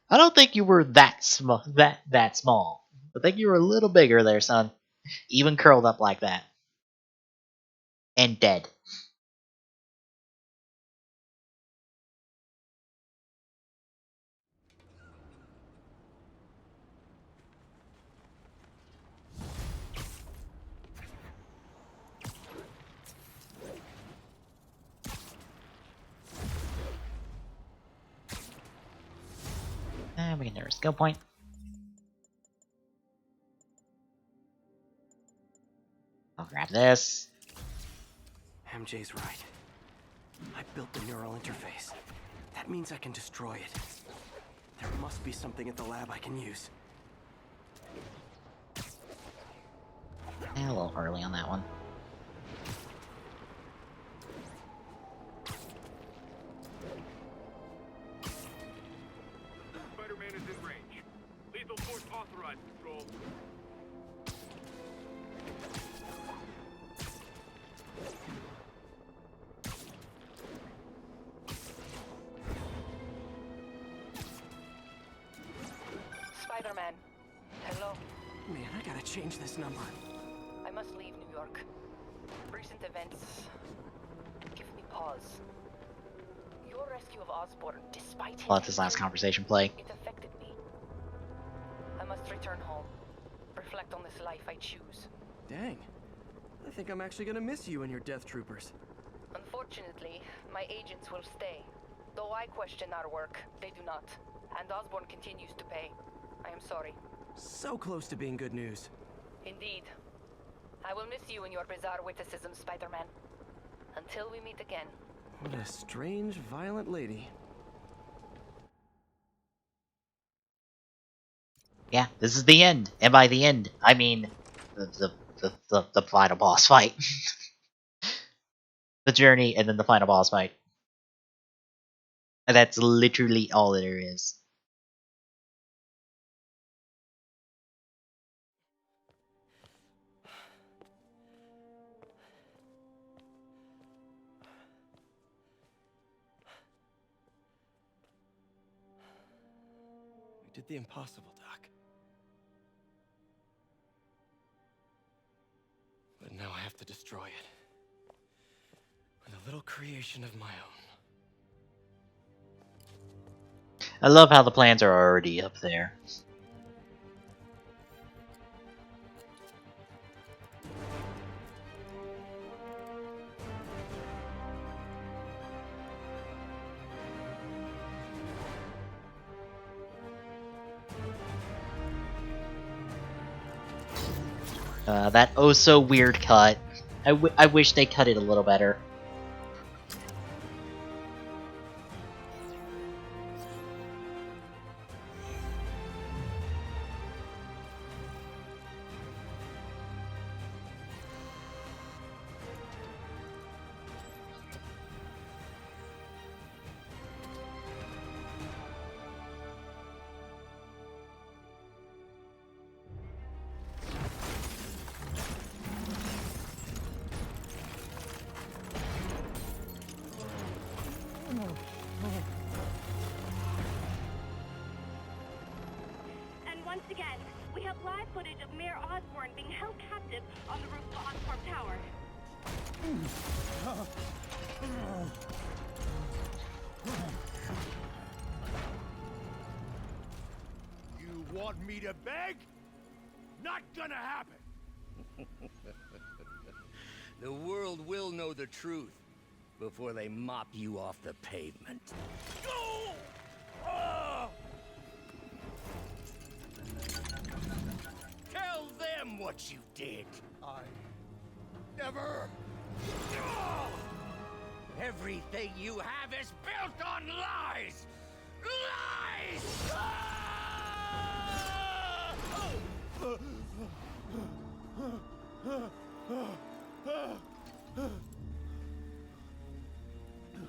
I don't think you were that small. That small. I think you were a little bigger there, son. Even curled up like that. And dead. And we can get our skill point. I'll grab this. MJ's right. I built the neural interface. That means I can destroy it. There must be something at the lab I can use. A little early on that one. Spider-Man is in range. Lethal force authorized, Control. Spider-Man. Hello. Man, I gotta change this number. I must leave New York. Recent events give me pause. Your rescue of Osborn, despite his Let this last conversation play. it affected me. I must return home. Reflect on this life I choose. Dang. I think I'm actually gonna miss you and your death troopers. Unfortunately, my agents will stay. Though I question our work, they do not. And Osborn continues to pay. I am sorry. So close to being good news. Indeed. I will miss you and your bizarre witticism, Spider-Man. Until we meet again. What a strange, violent lady. Yeah, this is the end. And by the end, I mean the final boss fight. The journey and then the final boss fight. And that's literally all there is. We did the impossible, Doc. But now I have to destroy it. With a little creation of my own. I love how the plans are already up there. That oh so weird cut. I wish they cut it a little better. And once again, we have live footage of Mayor Osborn being held captive on the roof of Oscorp Tower. You want me to beg? Not gonna happen! The world will know the truth before they mop you off the pavement. Go! Ah! Tell them what you did. I never... Everything you have is built on lies! Lies!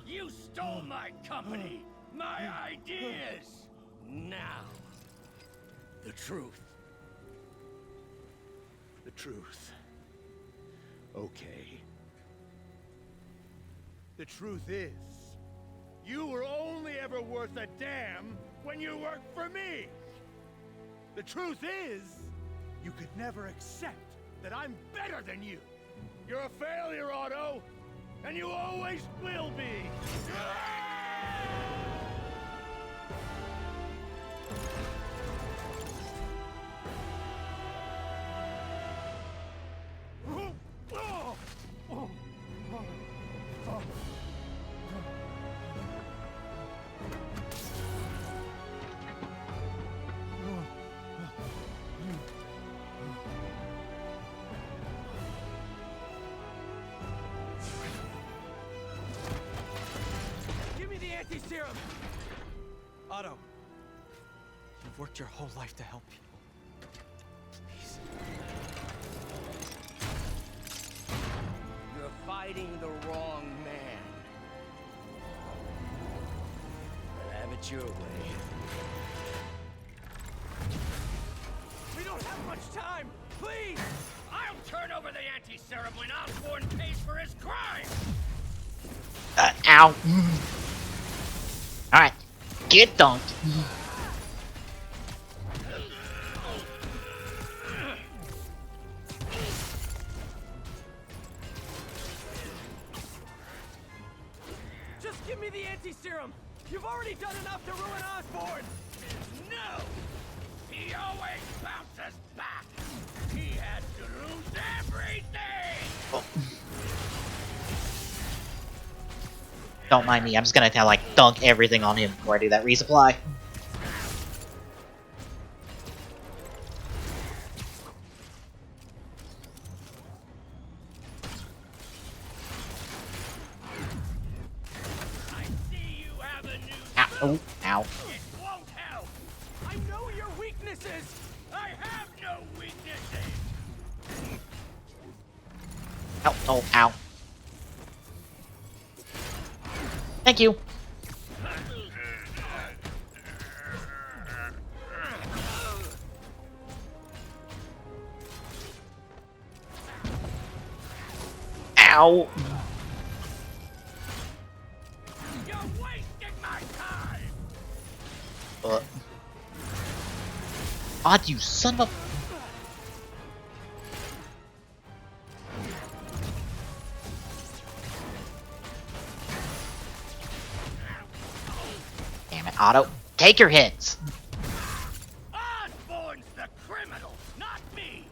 You stole my company, my ideas! Now, the truth. The truth. Okay. The truth is, you were only ever worth a damn when you worked for me! The truth is, you could never accept that I'm better than you. You're a failure, Otto, and you always will be. Give me the anti-serum! Otto, you've worked your whole life to help people. Please. You're fighting the wrong man. But have it your way. We don't have much time! Please! I'll turn over the anti-serum when Osborn pays for his crime! Ow. Alright. Get dunked. Just give me the anti-serum! You've already done enough to ruin Osborn! No! He always bounces back! He has to lose everything! Oh. Don't mind me, I'm just gonna like dunk everything on him before I do that resupply. I see you have a new Ow. Oh, ow. It won't help! I know your weaknesses! I have no weaknesses! Ow. Oh, ow. Thank you. Ow. You're wasting my time! Odd, you son of a... Damn it, Otto. Take your hits. Osborn's the criminal, not me!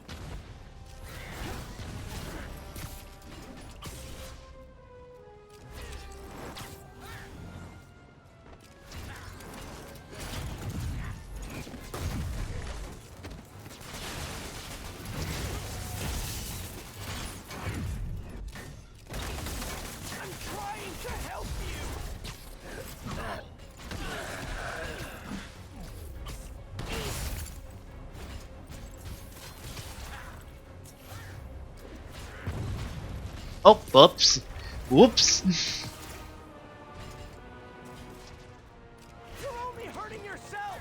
I'm trying to help you! Oh, whoops. Whoops. You're only hurting yourself!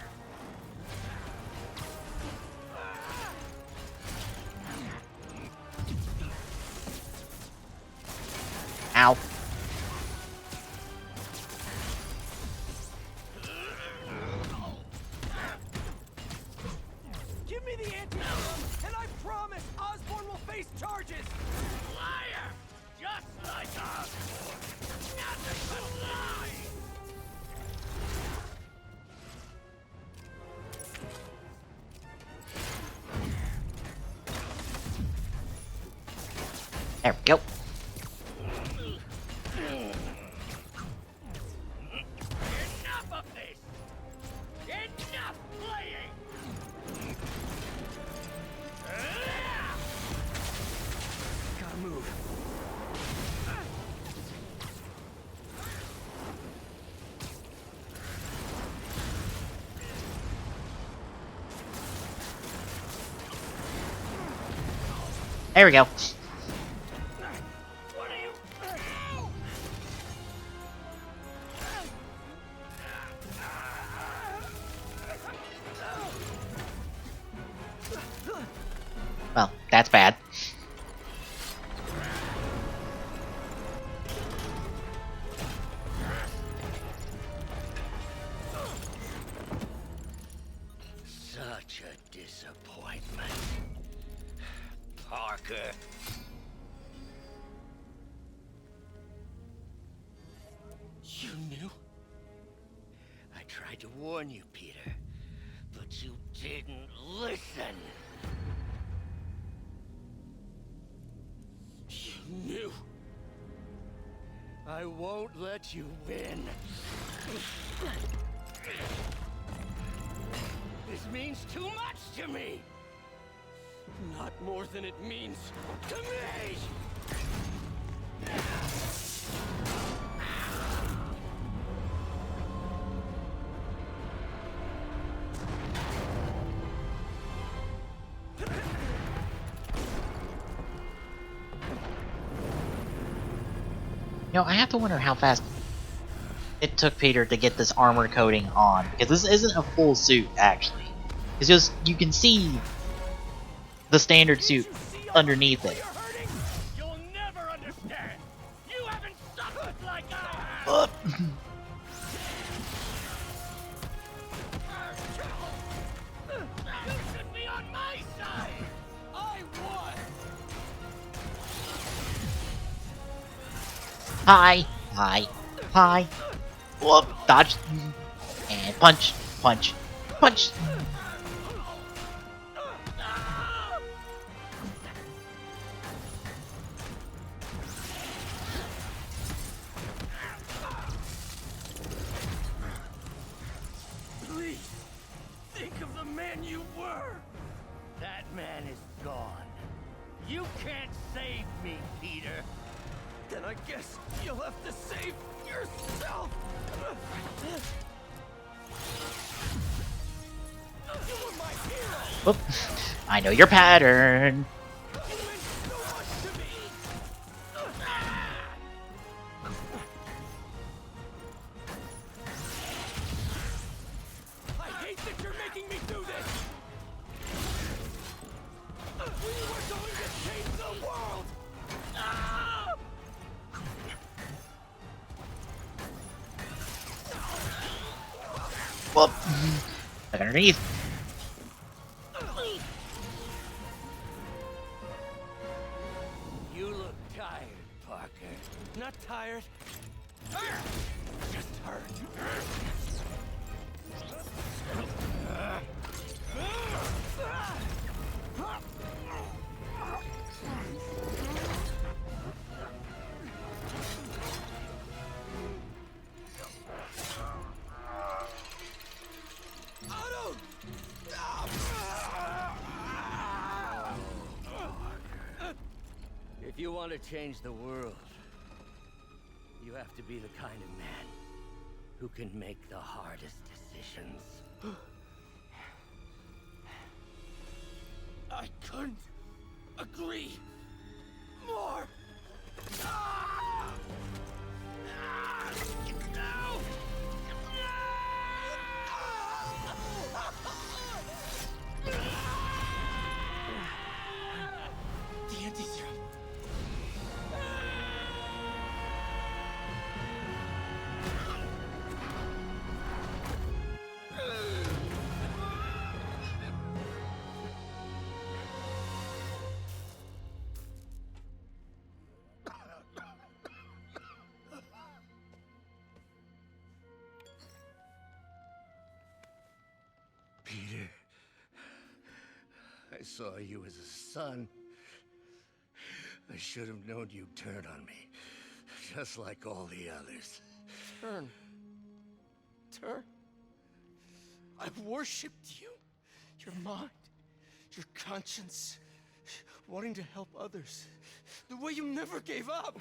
Ow. Give me the anti-serum, and I promise Osborn will face charges! Liar! Just like Osborn! Nothing but lies! There we go. Enough of this! Enough playing! Gotta move. There we go. What are you... Well, that's bad. Such a disappointment. Parker. fucker. You knew? I tried to warn you, Peter, but you didn't listen. You knew. I won't let you win. This means too much to me. Not more than it means to me! You know, I have to wonder how fast it took Peter to get this armor coating on, because this isn't a full suit, actually. It's just, you can see the standard suit underneath it. You'll never understand. You haven't suffered like I have. You should be on my side. I won. Hi, hi, hi. Whoop, dodge. And punch, punch, punch. Please, think of the man you were! That man is gone. You can't save me, Peter. Then I guess you'll have to save yourself! You were my hero! Whoop. I know your pattern. You meant so much to me! I hate that you're making me do this! We were going to change the world! Whoop. Look underneath. You look tired, Parker. Not tired. Just hurt. Otto! If you want to change the world, you have to be the kind of man who can make the hardest decisions. I couldn't agree more. No! The anti-serum. Peter, I saw you as a son. I should have known you'd turn on me, just like all the others. Turn. Turn. I've worshipped you. Your mind, your conscience, wanting to help others. The way you never gave up.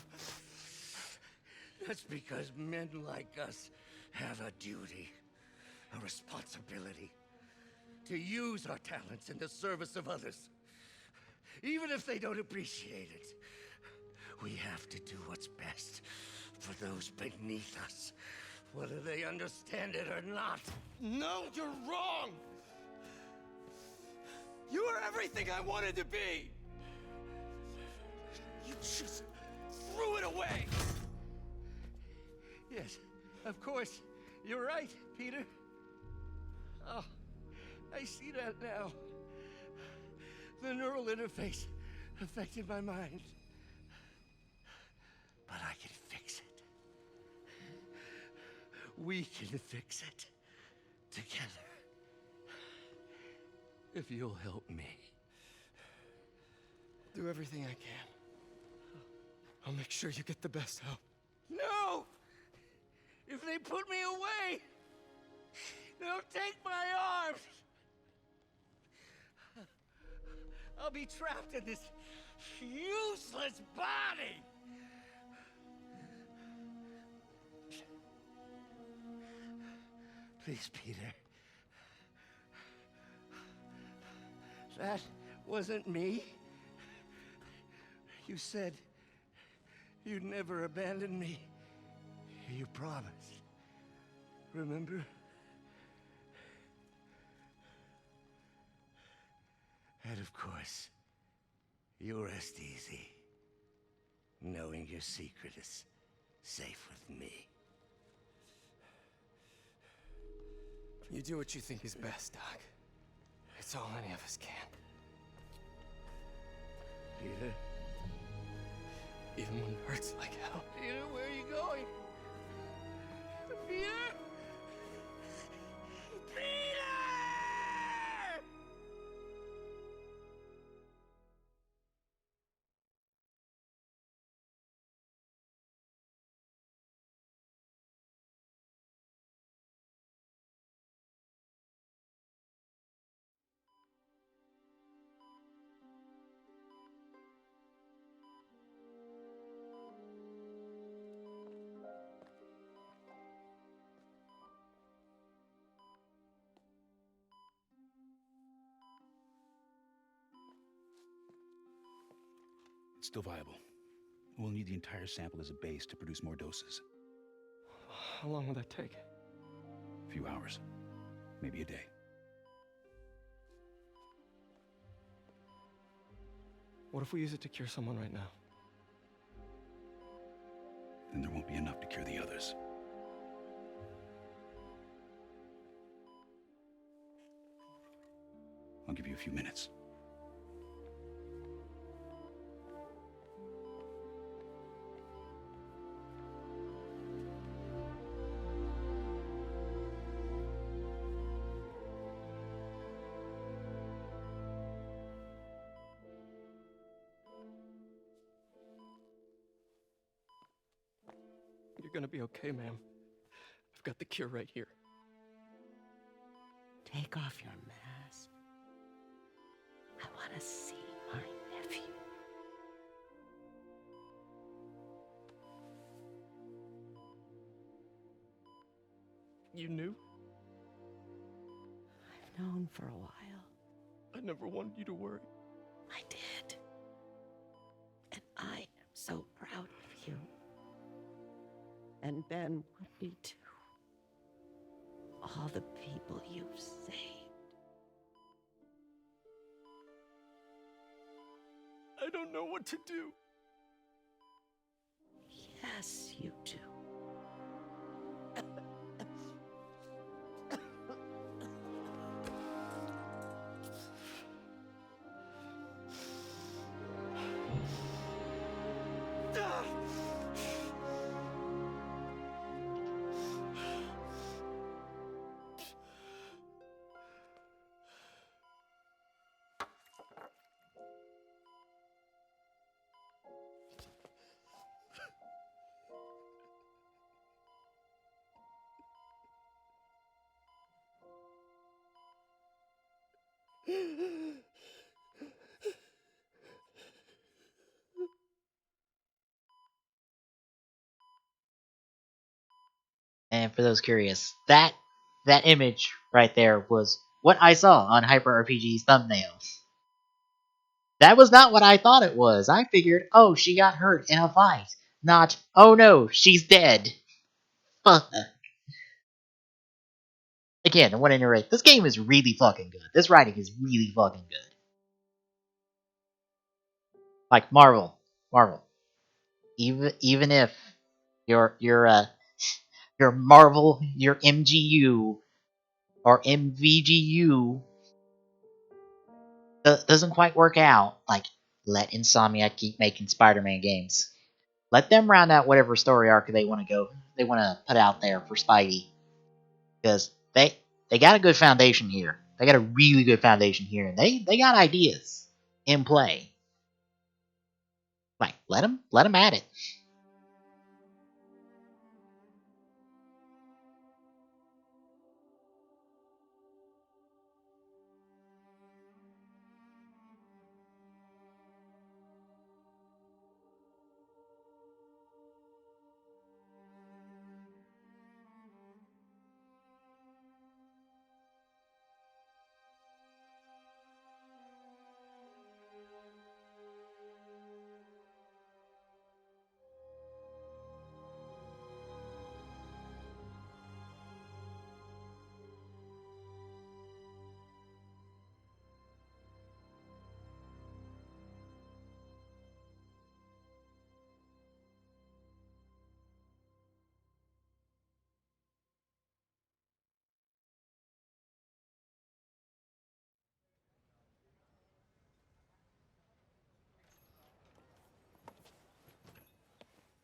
That's because men like us have a duty, a responsibility, to use our talents in the service of others. Even if they don't appreciate it, we have to do what's best for those beneath us, whether they understand it or not. No, you're wrong. You are everything I wanted to be. You just threw it away. Yes, of course. You're right, Peter. Oh, I see that now. The neural interface affected my mind. But I can fix it. We can fix it. Together. If you'll help me. I'll do everything I can. I'll make sure you get the best help. No! If they put me away, they'll take my arms. I'll be trapped in this useless body. Please, Peter. That wasn't me. You said you'd never abandon me. You promised. Remember? And of course, you rest easy, knowing your secret is safe with me. You do what you think is best, Doc. It's all any of us can. Peter? Even when it hurts like hell. Peter, where are you going? Peter? Peter! It's still viable. We'll need the entire sample as a base to produce more doses. How long will that take? A few hours. Maybe a day. What if we use it to cure someone right now? Then there won't be enough to cure the others. I'll give you a few minutes. You're gonna be okay, ma'am. I've got the cure right here. Take off your mask. I want to see my nephew. You knew? I've known for a while. I never wanted you to worry. I did. And I am so proud of you. And Ben would be too. All the people you've saved. I don't know what to do. Yes, you do. And for those curious, that image right there was what I saw on Hyper RPG's thumbnails. That was not what I thought it was. I figured, oh, she got hurt in a fight. Not, oh no, she's dead. Fuck. Again, I want to iterate. This game is really fucking good. This writing is really fucking good. Like Marvel. Even if your Marvel, your MGU or MVGU doesn't quite work out, like let Insomniac keep making Spider-Man games. Let them round out whatever story arc they want to put out there for Spidey, because they got a good foundation here. They got a really good foundation here, and they got ideas in play. Like let them at it.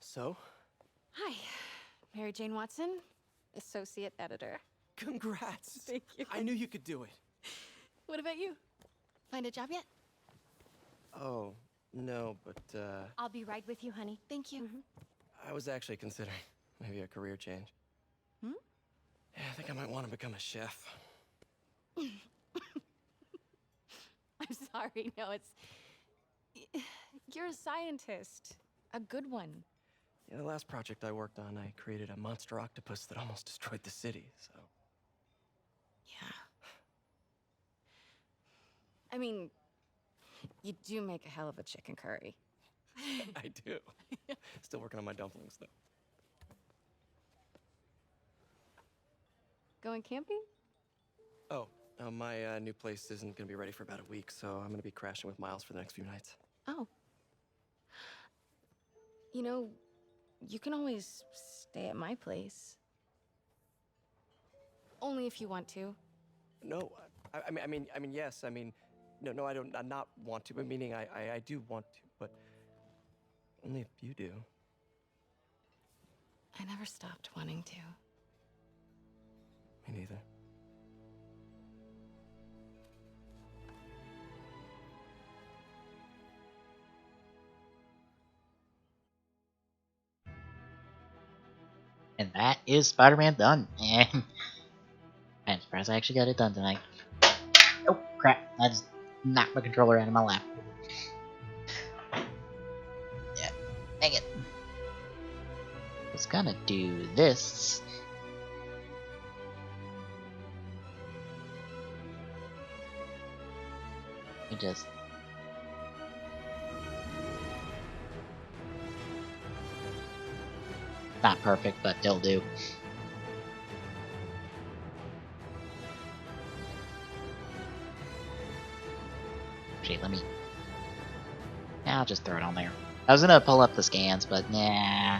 So? Hi, Mary Jane Watson, Associate Editor. Congrats! Thank you. I knew you could do it. What about you? Find a job yet? Oh, no, but, I'll be right with you, honey. Thank you. I was actually considering maybe a career change. Hmm? Yeah, I think I might want to become a chef. I'm sorry, no, it's... You're a scientist. A good one. Yeah, the last project I worked on, I created a monster octopus that almost destroyed the city, so... Yeah. I mean, you do make a hell of a chicken curry. I do. Still working on my dumplings, though. Going camping? Oh, my new place isn't gonna be ready for about a week, so I'm gonna be crashing with Miles for the next few nights. Oh. You know, you can always stay at my place. Only if you want to. No, I mean, yes. I mean, no, I don't. I not want to. But meaning, I do want to, but only if you do. I never stopped wanting to. Me neither. And that is Spider-Man done. And I'm surprised I actually got it done tonight. Oh crap! I just knocked my controller out of my lap. Yeah, dang it. I was gonna do this. Let me just... Not perfect, but they'll do. Actually, let me... Yeah, I'll just throw it on there. I was gonna pull up the scans, but nah.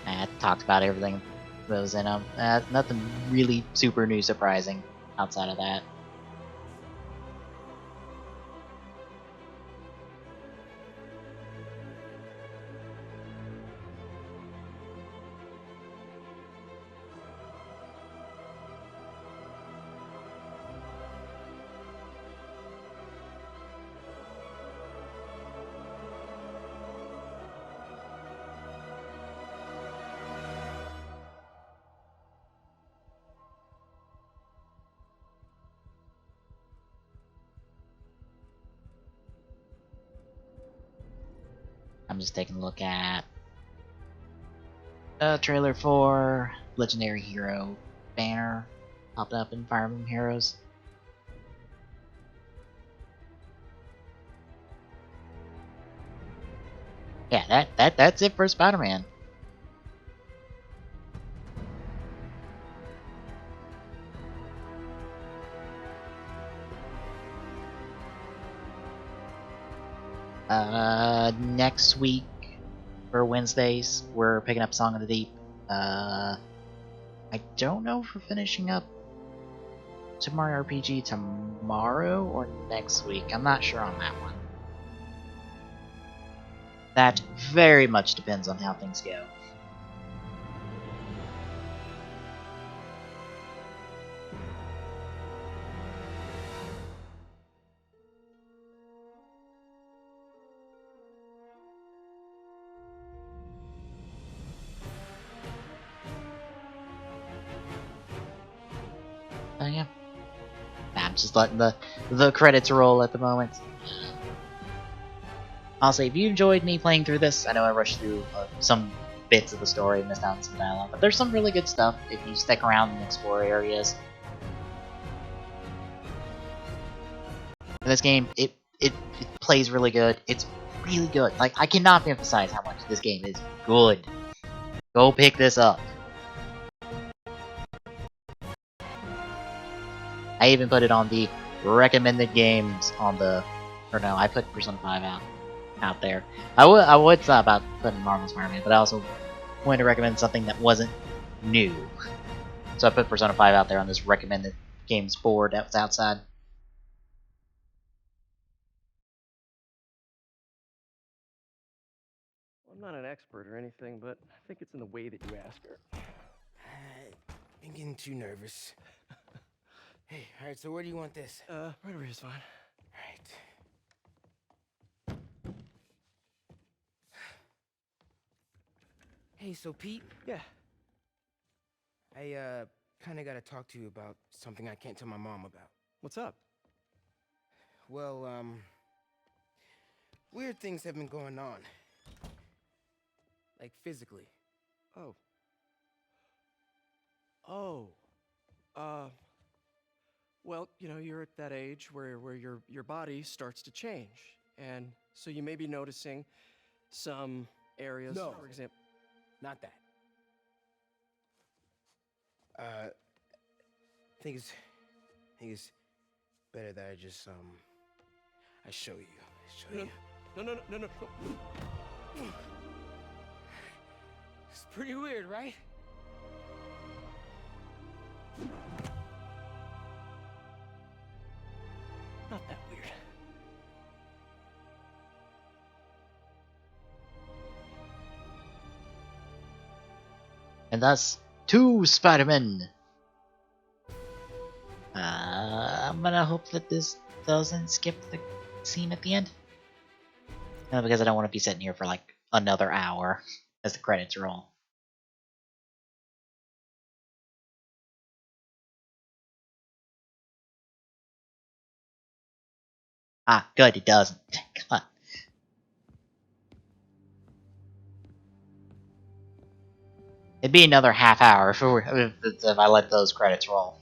I talked about everything that was in them. Nothing really super new surprising outside of that. I'm just taking a look at trailer for Legendary Hero banner popped up in Fire Emblem Heroes. Yeah, that's it for Spider-Man. Next week for Wednesdays, we're picking up Song of the Deep. I don't know if we're finishing up Super Mario RPG tomorrow or next week. I'm not sure on that one. That very much depends on how things go. Oh yeah. I'm just letting the credits roll at the moment. Honestly, if you enjoyed me playing through this, I know I rushed through some bits of the story and missed out on some dialogue, but there's some really good stuff if you stick around and explore areas. In this game, it plays really good. It's really good. Like, I cannot emphasize how much this game is good. Go pick this up. I even put it on the recommended games on the... Or no, I put Persona 5 out there. I would thought about putting Marvel Spider-Man, but I also wanted to recommend something that wasn't new. So I put Persona 5 out there on this recommended games board that was outside. I'm not an expert or anything, but I think it's in the way that you ask her. I'm getting too nervous. Hey, alright, so where do you want this? Right over here's fine. Alright. Hey, so Pete? Yeah. I, kinda gotta talk to you about something I can't tell my mom about. What's up? Well, weird things have been going on. Like, physically. Oh. Oh. Well, you know, you're at that age where your body starts to change. And so you may be noticing some areas, No. for example. Not that. I think it's better that I just, I show you. No. It's pretty weird, right? Not that weird. And thus, 2 Spider-Men! I'm gonna hope that this doesn't skip the scene at the end. No, because I don't want to be sitting here for like another hour as the credits roll. Ah, good, it doesn't. Come on. It'd be another half hour if I let those credits roll.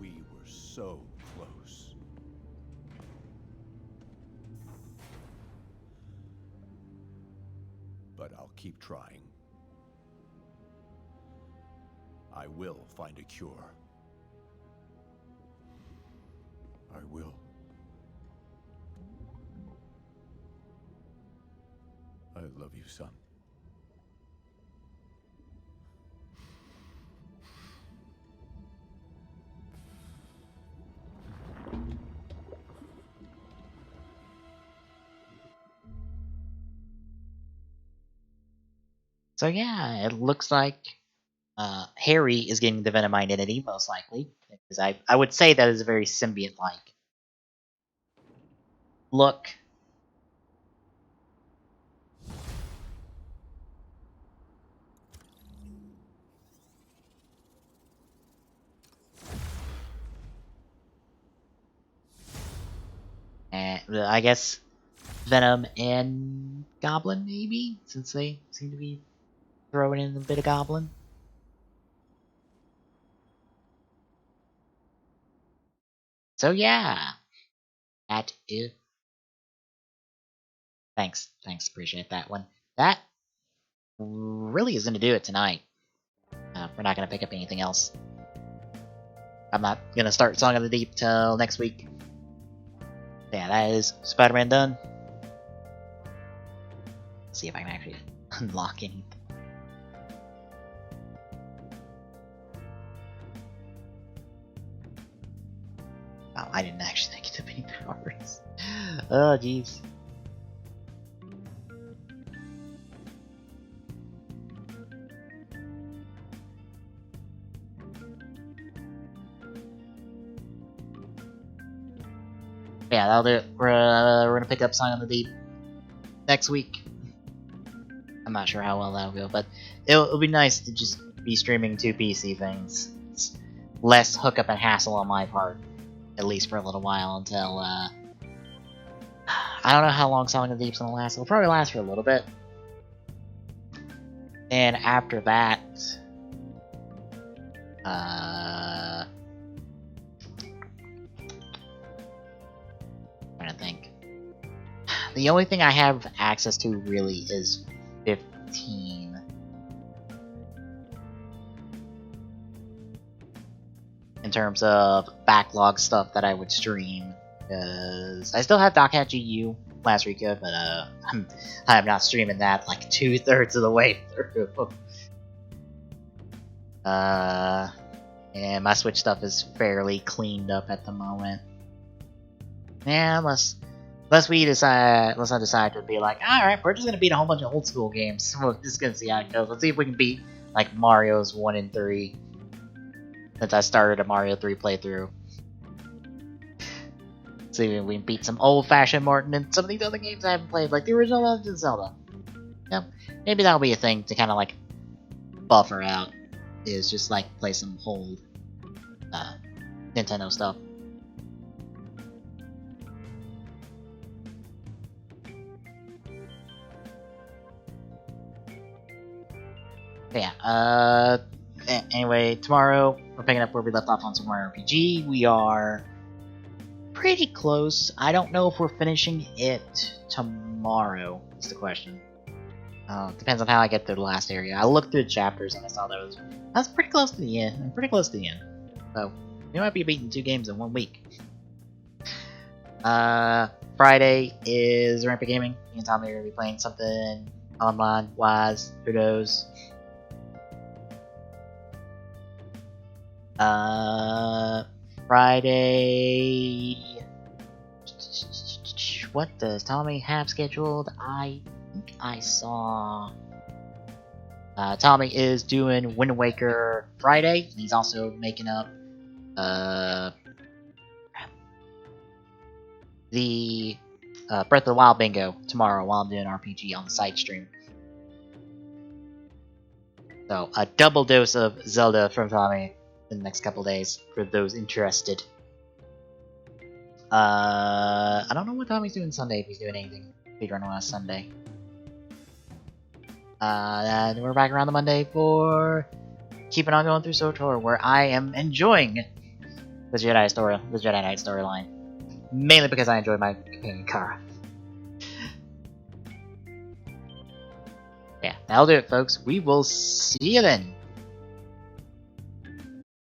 We were so close. But I'll keep trying. I will find a cure. I will. I love you, son. So yeah, it looks like Harry is getting the Venom identity, most likely. Because I would say that is a very symbiote-like look. And I guess Venom and Goblin, maybe? Since they seem to be throwing in a bit of Goblin. So yeah, that Thanks, appreciate that one. That really is gonna do it tonight. We're not gonna pick up anything else. I'm not gonna start Song of the Deep till next week. Yeah, that is Spider-Man done. Let's see if I can actually unlock anything. Oh, I didn't actually get to many powers. Oh, jeez. Yeah, that'll do it. We're gonna pick up Song of the Deep next week. I'm not sure how well that'll go, but it'll be nice to just be streaming 2 PC things. It's less hookup and hassle on my part, at least for a little while until I don't know how long Song of the Deep's gonna last. It'll probably last for a little bit, and after that, trying to think. The only thing I have access to really is 15. In terms of backlog stuff that I would stream. Because I still have Dotcat GU last week, but I'm not streaming that like 2/3 of the way through. And my Switch stuff is fairly cleaned up at the moment. Yeah, unless I decide to be like, alright, we're just gonna beat a whole bunch of old school games. We're just gonna see how it goes. Let's see if we can beat like Mario's 1 and 3. Since I started a Mario 3 playthrough. See if we can beat some old-fashioned Martin and some of these other games I haven't played, like the original Legend of Zelda. Yep, maybe that'll be a thing to kind of like buffer out. Is just like play some old Nintendo stuff. Yeah, anyway, tomorrow we're picking up where we left off on Super Mario RPG. We are pretty close. I don't know if we're finishing it tomorrow, is the question. Depends on how I get through the last area. I looked through the chapters and I saw that was pretty close to the end. So, we might be beating 2 games in 1 week. Friday is Rampant Gaming. Me and Tommy are going to be playing something online-wise. Who knows? Friday... What does Tommy have scheduled? I think I saw... Tommy is doing Wind Waker Friday. He's also making up the Breath of the Wild bingo tomorrow while I'm doing RPG on the side stream. So, a double dose of Zelda from Tommy in the next couple days for those interested. I don't know what Tommy's doing Sunday, if he's doing anything. Speedrun on Sunday. And we're back around the Monday for keeping on going through SWTOR, where I am enjoying the Jedi Knight storyline. Mainly because I enjoy my companion Kara. Yeah, that'll do it, folks. We will see you then.